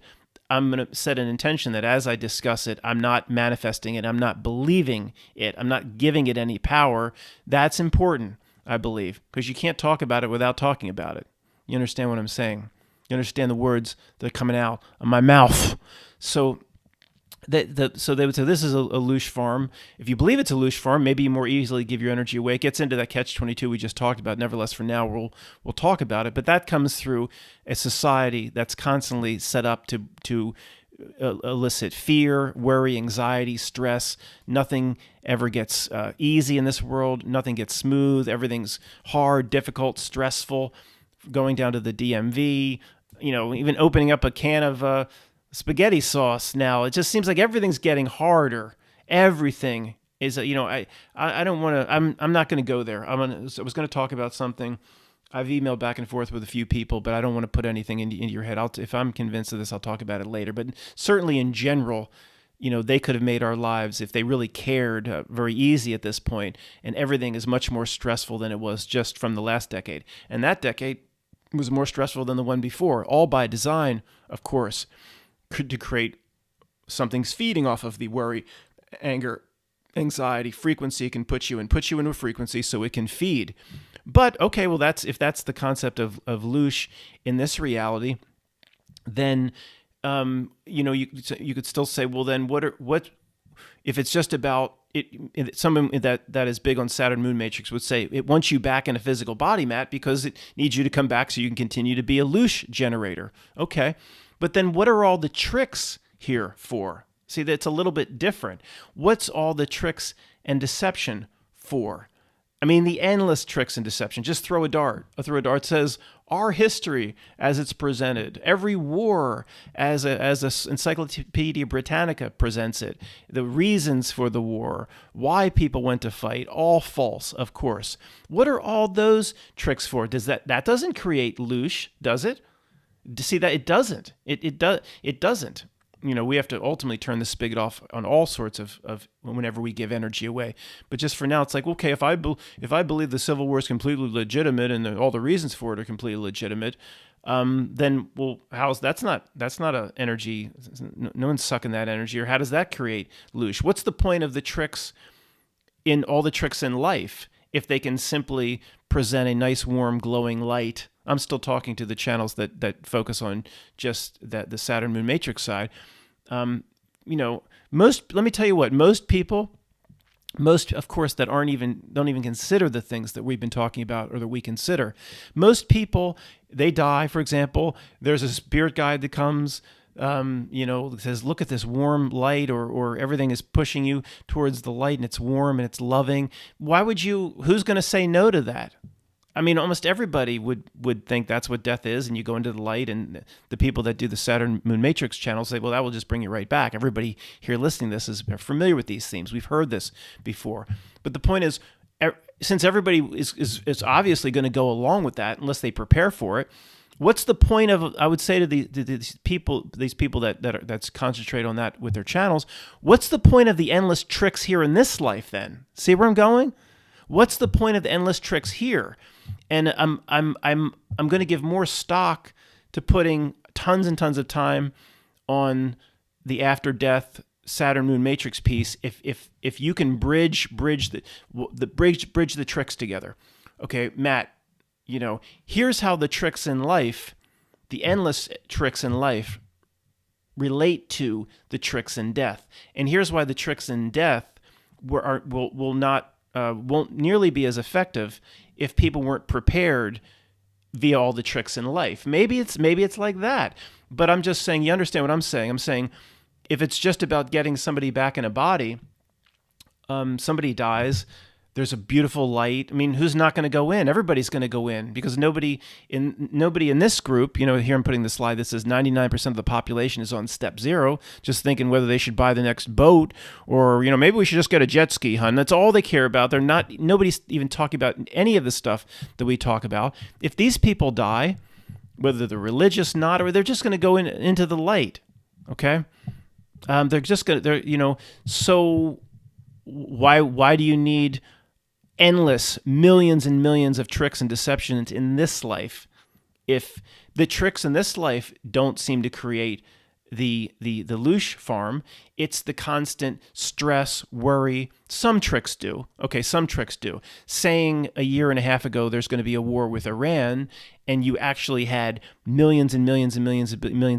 I'm going to set an intention that as I discuss it, I'm not manifesting it. I'm not believing it. I'm not giving it any power. That's important, I believe, because you can't talk about it without talking about it. You understand what I'm saying? You understand the words that are coming out of my mouth. So so they would say this is a loosh farm. If you believe it's a loosh farm, maybe you more easily give your energy away. It gets into that catch-22 we just talked about. Nevertheless, for now, we'll talk about it. But that comes through a society that's constantly set up to elicit fear, worry, anxiety, stress. Nothing ever gets easy in this world. Nothing gets smooth. Everything's hard, difficult, stressful. Going down to the DMV, even opening up a can of spaghetti sauce now. It just seems like everything's getting harder. Everything is, I don't want to, I'm not going to go there. I was going to talk about something. I've emailed back and forth with a few people, but I don't want to put anything into your head. If I'm convinced of this, I'll talk about it later. But certainly in general, they could have made our lives, if they really cared, very easy at this point. And everything is much more stressful than it was just from the last decade. And that decade was more stressful than the one before, all by design, of course, to create something's feeding off of the worry, anger, anxiety. Frequency can put you into a frequency so it can feed. But okay, well, if that's the concept of loosh in this reality, then you could still say, well, then what if it's just about it? Someone that is big on Saturn Moon Matrix would say it wants you back in a physical body, Matt, because it needs you to come back so you can continue to be a loosh generator. Okay. But then what are all the tricks here for? See, that's a little bit different. What's all the tricks and deception for? I mean, the endless tricks and deception. Just throw a dart. A dart says, our history as it's presented, every war as a Encyclopedia Britannica presents it, the reasons for the war, why people went to fight, all false, of course. What are all those tricks for? That doesn't create loosh, does it? To see that it doesn't. It doesn't. We have to ultimately turn the spigot off on all sorts of whenever we give energy away. But just for now, it's like, okay, if I believe the Civil War is completely legitimate and all the reasons for it are completely legitimate, then that's not a energy. No one's sucking that energy. Or how does that create loosh? What's the point of the tricks in all the tricks in life if they can simply present a nice, warm, glowing light? I'm still talking to the channels that focus on just the Saturn Moon Matrix side. Let me tell you what, most people, of course, that don't even consider the things that we've been talking about or that we consider. Most people, they die, for example, there's a spirit guide that comes, It says, look at this warm light, or everything is pushing you towards the light and it's warm and it's loving. Who's going to say no to that? I mean, almost everybody would think that's what death is, and you go into the light, and the people that do the Saturn Moon Matrix channel say, well, that will just bring you right back. Everybody here listening to this is familiar with these themes. We've heard this before. But the point is, since everybody is obviously going to go along with that unless they prepare for it, what's the point of, I would say to these people that's concentrate on that with their channels, what's the point of the endless tricks here in this life then? See where I'm going? What's the point of the endless tricks here? And I'm going to give more stock to putting tons and tons of time on the after death Saturn Moon Matrix piece if you can bridge the tricks together. Okay, Matt, here's how the tricks in life, the endless tricks in life, relate to the tricks in death. And here's why the tricks in death won't nearly be as effective if people weren't prepared via all the tricks in life. Maybe it's like that. But I'm just saying, you understand what I'm saying? I'm saying if it's just about getting somebody back in a body, somebody dies, there's a beautiful light. I mean, who's not going to go in? Everybody's going to go in, because nobody in this group, here I'm putting the slide that says 99% of the population is on step 0, just thinking whether they should buy the next boat, or, maybe we should just get a jet ski, hun. That's all they care about. Nobody's even talking about any of the stuff that we talk about. If these people die, whether they're religious, not, or they're just going to go into the light, okay? They're just going to, so why do you need endless millions and millions of tricks and deceptions in this life if the tricks in this life don't seem to create the loosh farm? It's the constant stress, worry. Some tricks do. Okay, some tricks do. Saying a year and a half ago there's going to be a war with Iran, and you actually had millions and millions and millions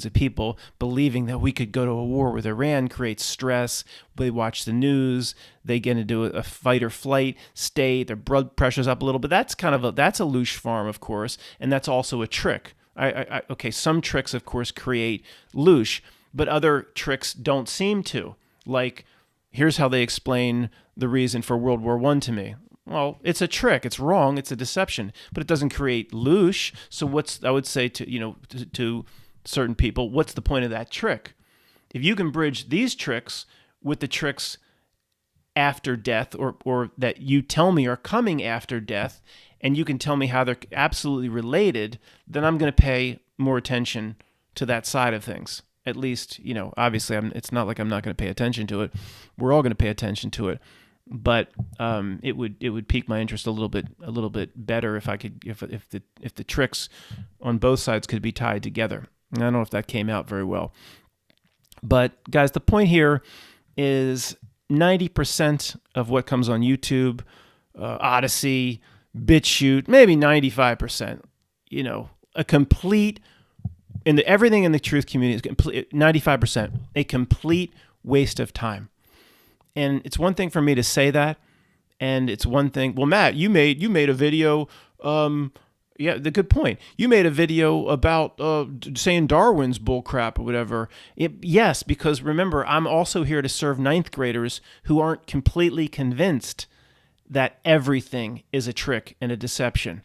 of people believing that we could go to a war with Iran, creates stress. They watch the news, they get into a fight or flight state, their blood pressure's up a little bit. That's a loosh farm, of course, and that's also a trick. Okay, some tricks, of course, create loosh, but other tricks don't seem to. Like, here's how they explain the reason for World War I to me. Well, it's a trick. It's wrong. It's a deception, but it doesn't create loosh. So I would say to certain people, what's the point of that trick? If you can bridge these tricks with the tricks after death, or that you tell me are coming after death, and you can tell me how they're absolutely related, then I'm going to pay more attention to that side of things. At least, obviously, it's not like I'm not going to pay attention to it. We're all going to pay attention to it, but it would pique my interest a little bit better if the tricks on both sides could be tied together. And I don't know if that came out very well, but guys, the point here is 90% of what comes on YouTube, Odyssey, BitChute, maybe 95%, a complete, everything in the truth community is complete, 95%, a complete waste of time. And it's one thing for me to say that, and it's one thing, well, Matt, you made a video, the good point. You made a video about saying Darwin's bullcrap or whatever. Yes, because remember, I'm also here to serve ninth graders who aren't completely convinced that everything is a trick and a deception.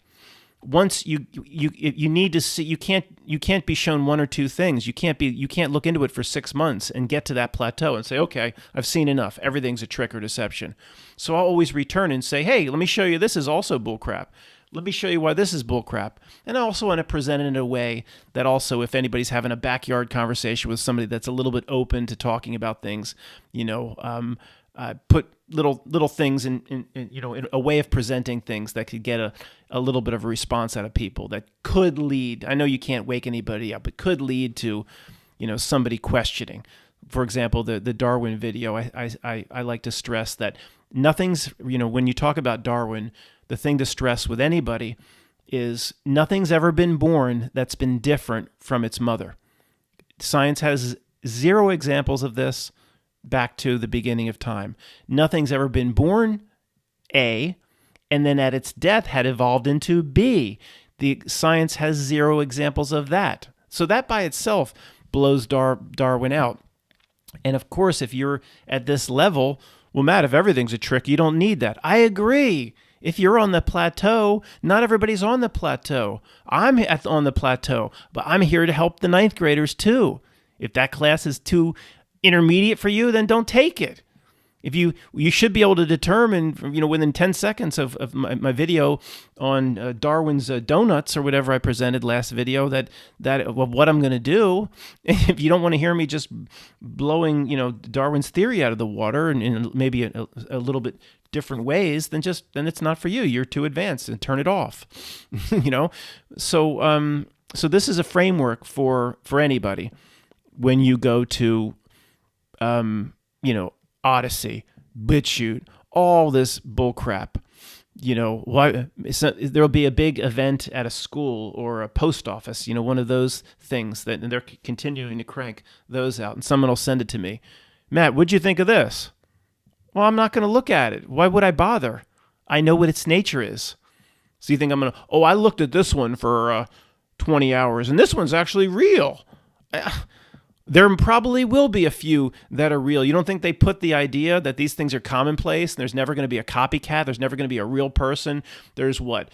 Once you need to see, you can't be shown one or two things. You can't look into it for 6 months and get to that plateau and say, okay, I've seen enough. Everything's a trick or deception. So I'll always return and say, hey, let me show you this is also bullcrap. Let me show you why this is bullcrap. And I also want to present it in a way that also, if anybody's having a backyard conversation with somebody that's a little bit open to talking about things, put little things in a way of presenting things that could get a little bit of a response out of people, that could lead, I know you can't wake anybody up, but could lead to, somebody questioning. For example, the Darwin video, I like to stress that nothing's, when you talk about Darwin, the thing to stress with anybody is nothing's ever been born that's been different from its mother. Science has 0 examples of this back to the beginning of time. Nothing's ever been born, A, and then at its death had evolved into B. The science has 0 examples of that. So that by itself blows Darwin out. And of course, if you're at this level, well, Matt, if everything's a trick, you don't need that. I agree. If you're on the plateau, not everybody's on the plateau. I'm on the plateau, but I'm here to help the ninth graders too. If that class is too intermediate for you, then don't take it. If you should be able to determine, within 10 seconds of my video on Darwin's donuts or whatever I presented last video, that what I'm going to do. If you don't want to hear me just blowing, Darwin's theory out of the water and in maybe a little bit different ways, then it's not for you. You're too advanced, and turn it off. So this is a framework for anybody when you go to, Odyssey, BitChute, all this bullcrap. There'll be a big event at a school or a post office, one of those things and they're continuing to crank those out, and someone will send it to me. Matt, what'd you think of this? Well, I'm not going to look at it. Why would I bother? I know what its nature is. So you think I'm going to, I looked at this one for 20 hours, and this one's actually real. There probably will be a few that are real. You don't think they put the idea that these things are commonplace and there's never going to be a copycat, there's never going to be a real person? There's what?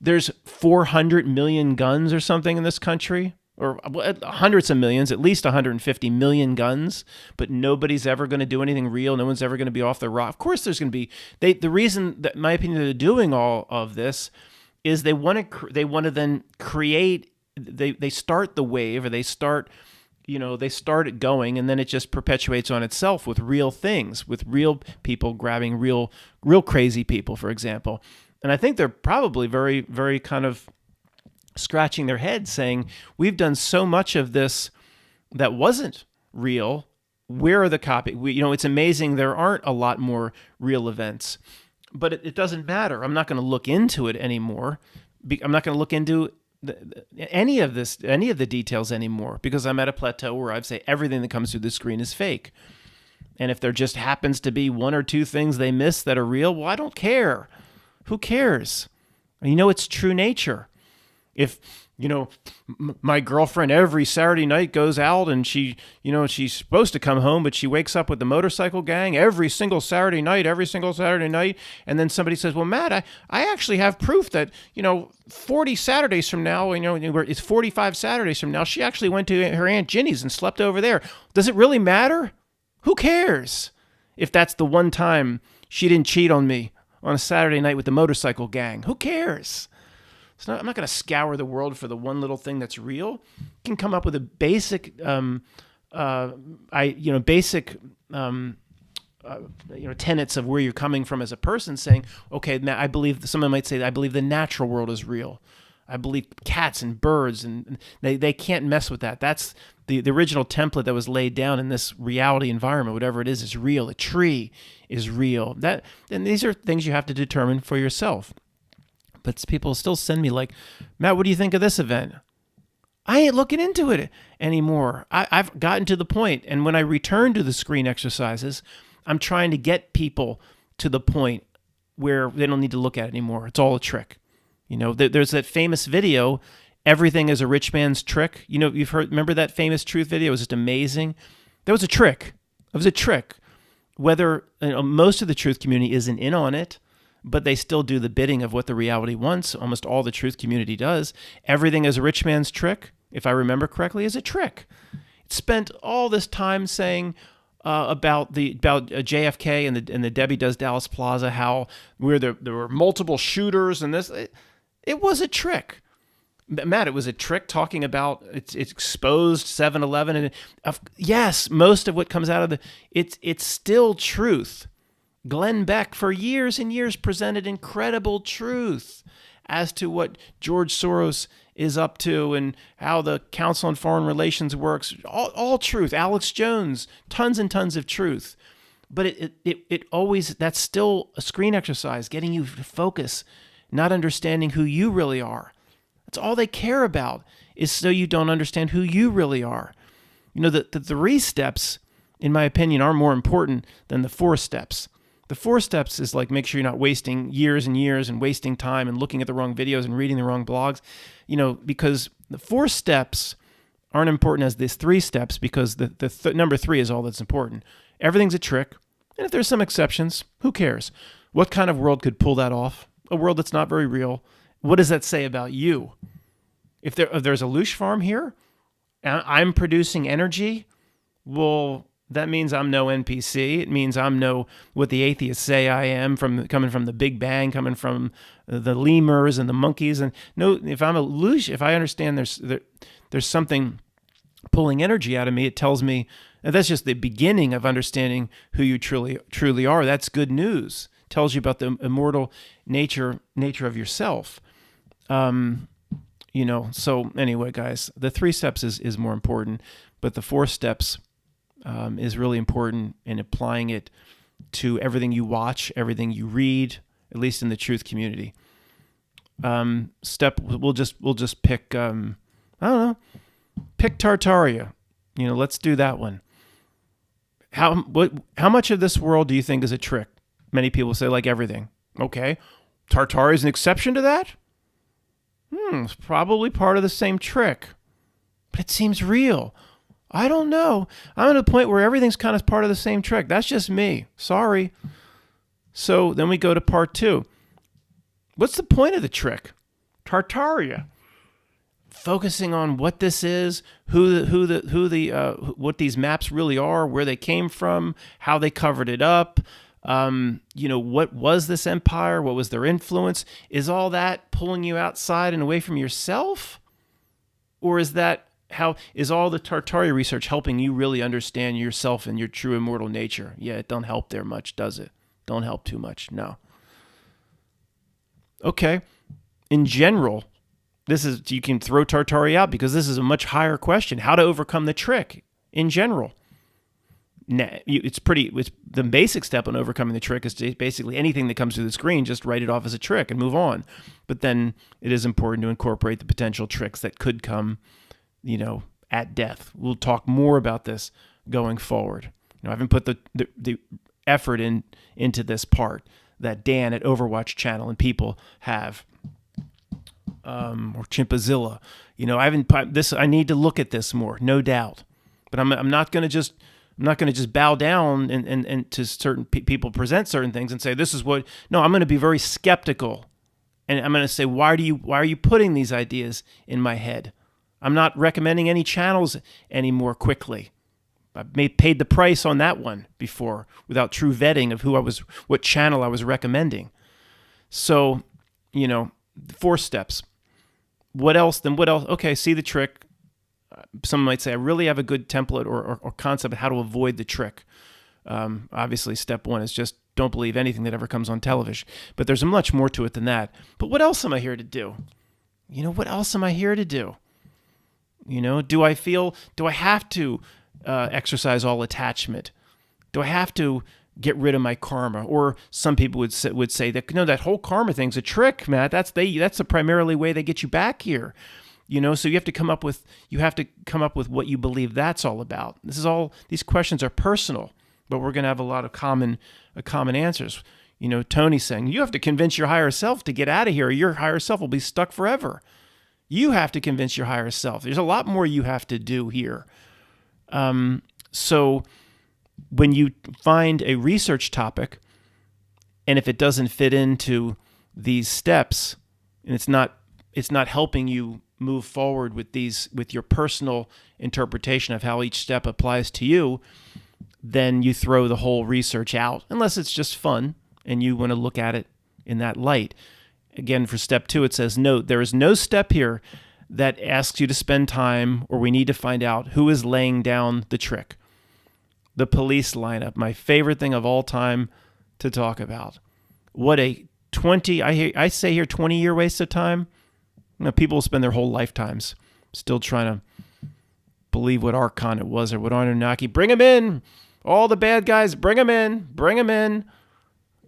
There's 400 million guns or something in this country, or hundreds of millions, at least 150 million guns, but nobody's ever going to do anything real. No one's ever going to be off the rock. Of course there's going to be. The reason that, in my opinion, they're doing all of this is they want to then create, they start the wave, or they start it going, and then it just perpetuates on itself with real things, with real people grabbing real crazy people, for example. And I think they're probably very, very kind of scratching their heads saying, we've done so much of this that wasn't real. Where are the copy? It's amazing there aren't a lot more real events, but it doesn't matter. I'm not going to look into it anymore. I'm not going to look into any of the details anymore, because I'm at a plateau where I say everything that comes through the screen is fake. And if there just happens to be one or two things they miss that are real, well, I don't care. Who cares? It's true nature. If, my girlfriend every Saturday night goes out and she's supposed to come home, but she wakes up with the motorcycle gang every single Saturday night. And then somebody says, well, Matt, I actually have proof that, 40 Saturdays from now, it's 45 Saturdays from now, she actually went to her Aunt Ginny's and slept over there. Does it really matter? Who cares if that's the one time she didn't cheat on me on a Saturday night with the motorcycle gang? Who cares? I'm not going to scour the world for the one little thing that's real. You can come up with a basic, tenets of where you're coming from as a person, saying, okay, Matt, someone might say, I believe the natural world is real. I believe cats and birds, and they can't mess with that. That's the original template that was laid down in this reality environment, whatever it is real. A tree is real. And these are things you have to determine for yourself. But people still send me like, Matt, what do you think of this event? I ain't looking into it anymore. I've gotten to the point, and when I return to the screen exercises, I'm trying to get people to the point where they don't need to look at it anymore. It's all a trick. There's that famous video, Everything is a Rich Man's Trick. Remember that famous truth video? It was just amazing. That was a trick. It was a trick. Whether most of the truth community isn't in on it, but they still do the bidding of what the reality wants. Almost all the truth community does. Everything is a rich man's trick, if I remember correctly, is a trick. It spent all this time saying about JFK and the Debbie Does Dallas Plaza, how there were multiple shooters and this. It was a trick. Matt, it was a trick talking about it's exposed 7-Eleven. And yes, most of what comes out of it's still truth. Glenn Beck, for years and years, presented incredible truth as to what George Soros is up to and how the Council on Foreign Relations works. All truth. Alex Jones, tons and tons of truth. But it always, that's still a screen exercise, getting you to focus, not understanding who you really are. That's all they care about, is so you don't understand who you really are. The 3 steps, in my opinion, are more important than the 4 steps. The 4 steps is like, make sure you're not wasting years and years and wasting time and looking at the wrong videos and reading the wrong blogs, because the 4 steps aren't important as these 3 steps, because the number 3 is all that's important. Everything's a trick. And if there's some exceptions, who cares? What kind of world could pull that off? A world that's not very real. What does that say about you? If there's a Loosh farm here, and I'm producing energy, well, that means I'm no NPC. It means I'm no what the atheists say I am, coming from the Big Bang, coming from the lemurs and the monkeys. And no, if I'm a Loosh, if I understand there's something pulling energy out of me, it tells me, and that's just the beginning of understanding who you truly are. That's good news. It tells you about the immortal nature of yourself. So anyway, guys, the 3 steps is more important, but the 4 steps is really important in applying it to everything you watch, everything you read, at least in the truth community. We'll just pick, I don't know, pick Tartaria. Let's do that one. How much of this world do you think is a trick? Many people say like everything. Okay, Tartaria is an exception to that? It's probably part of the same trick, but it seems real. I don't know. I'm at a point where everything's kind of part of the same trick. That's just me. Sorry. So then we go to part 2. What's the point of the trick? Tartaria. Focusing on what this is, what these maps really are, where they came from, how they covered it up. What was this empire? What was their influence? Is all that pulling you outside and away from yourself? Or is all the Tartaria research helping you really understand yourself and your true immortal nature? Yeah, it don't help there much, does it? Don't help too much, no. Okay, in general, you can throw Tartaria out because this is a much higher question. How to overcome the trick in general. The basic step on overcoming the trick is to basically anything that comes through the screen, just write it off as a trick and move on. But then it is important to incorporate the potential tricks that could come, at death. We'll talk more about this going forward. I haven't put the effort into this part that Dan at Overwatch Channel and people have, or Chimpazilla. I need to look at this more, no doubt. But I'm not going to just bow down and to certain people present certain things and say this is what. No, I'm going to be very skeptical, and I'm going to say why are you putting these ideas in my head? I'm not recommending any channels anymore quickly. I've paid the price on that one before without true vetting of what channel I was recommending. So, 4 steps. What else? Okay, see the trick. Some might say, I really have a good template or concept of how to avoid the trick. Obviously, step 1 is just don't believe anything that ever comes on television. But there's much more to it than that. But what else am I here to do? What else am I here to do? Do I have to exercise all attachment? Do I have to get rid of my karma? Or some people would say that, no, that whole karma thing's a trick, Matt. That's the primarily way they get you back here. So you have to come up with what you believe that's all about. These questions are personal, but we're going to have a lot of common answers. Tony's saying, you have to convince your higher self to get out of here, or your higher self will be stuck forever. You have to convince your higher self. There's a lot more you have to do here. So when you find a research topic, and if it doesn't fit into these steps, and it's not helping you move forward with your personal interpretation of how each step applies to you, then you throw the whole research out, unless it's just fun and you want to look at it in that light. Again, for step 2, it says, note, there is no step here that asks you to spend time, or we need to find out who is laying down the trick. The police lineup, my favorite thing of all time to talk about. What I say here, 20-year waste of time. People spend their whole lifetimes still trying to believe what Archon it was, or what Anunnaki. Bring them in. All the bad guys, bring them in. Bring them in.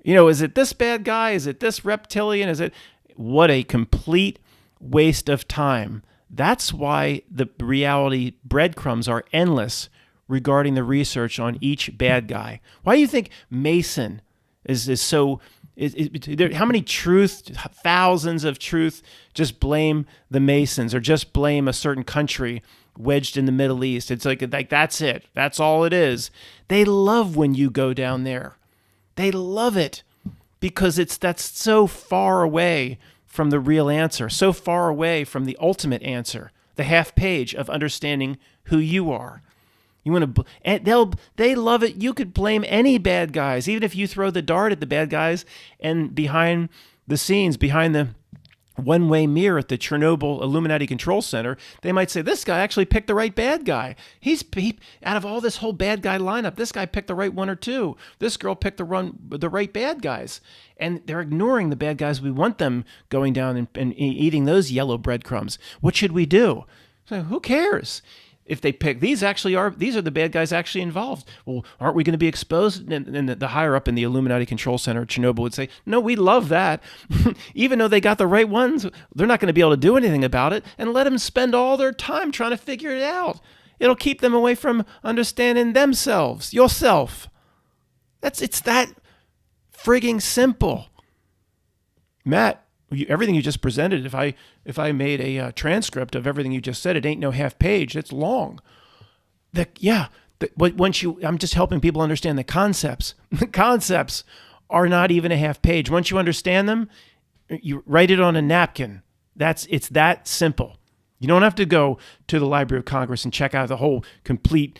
Is it this bad guy? Is it this reptilian? What a complete waste of time. That's why the reality breadcrumbs are endless regarding the research on each bad guy. Why do you think Mason is so... how many thousands of truth just blame the Masons, or just blame a certain country wedged in the Middle East. It's like that's it. That's all it is. They love when you go down there. They love it because that's so far away from the real answer, so far away from the ultimate answer, the half page of understanding who you are. You want to, and they love it. You could blame any bad guys, even if you throw the dart at the bad guys, and behind the scenes, behind the one-way mirror at the Chernobyl Illuminati Control Center, they might say, this guy actually picked the right bad guy. Out of all this whole bad guy lineup, this guy picked the right one or two. This girl picked the right bad guys. And they're ignoring the bad guys. We want them going down and eating those yellow breadcrumbs. What should we do? So who cares? If they pick, these are the bad guys actually involved. Well, aren't we going to be exposed? And the higher up in the Illuminati Control Center at Chernobyl would say, no, we love that. Even though they got the right ones, they're not going to be able to do anything about it, and let them spend all their time trying to figure it out. It'll keep them away from understanding themselves, yourself. It's that frigging simple. Matt, everything you just presented, if I made a transcript of everything you just said, it ain't no half page. It's long. I'm just helping people understand the concepts. The concepts are not even a half page. Once you understand them, you write it on a napkin. It's that simple. You don't have to go to the Library of Congress and check out the whole complete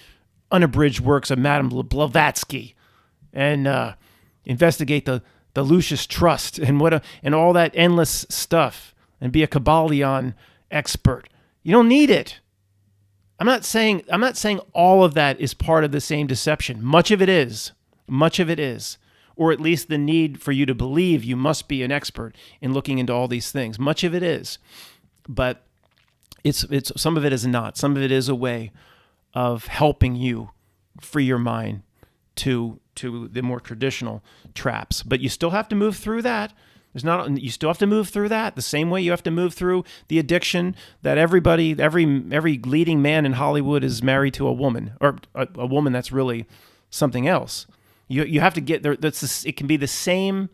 unabridged works of Madame Blavatsky and investigate the Lucius Trust and and all that endless stuff and be a Kybalion expert. You don't need it. I'm not saying all of that is part of the same deception. Much of it is, or at least the need for you to believe you must be an expert in looking into all these things. Much of it is, but it's some of it is not. Some of it is a way of helping you free your mind to the more traditional traps. But you still have to move through that. You still have to move through that the same way you have to move through the addiction that every leading man in Hollywood is married to a woman, or a woman that's really something else. You have to get there. It can be the same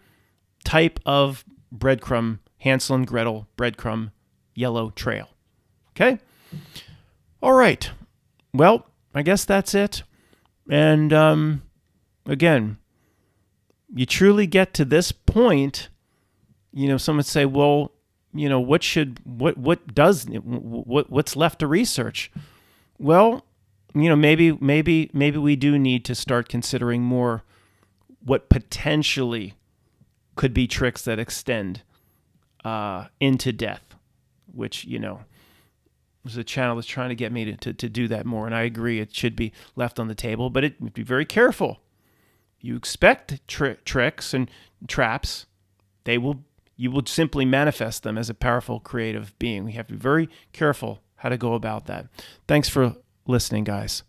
type of breadcrumb, Hansel and Gretel breadcrumb, yellow trail. Okay? All right. Well, I guess that's it. And again, you truly get to this point, some would say, well, what's left to research? Well, maybe we do need to start considering more what potentially could be tricks that extend into death, which, was a channel that's trying to get me to do that more. And I agree, it should be left on the table, but be very careful. You expect tricks and traps, you will simply manifest them as a powerful creative being. We have to be very careful how to go about that. Thanks for listening, guys.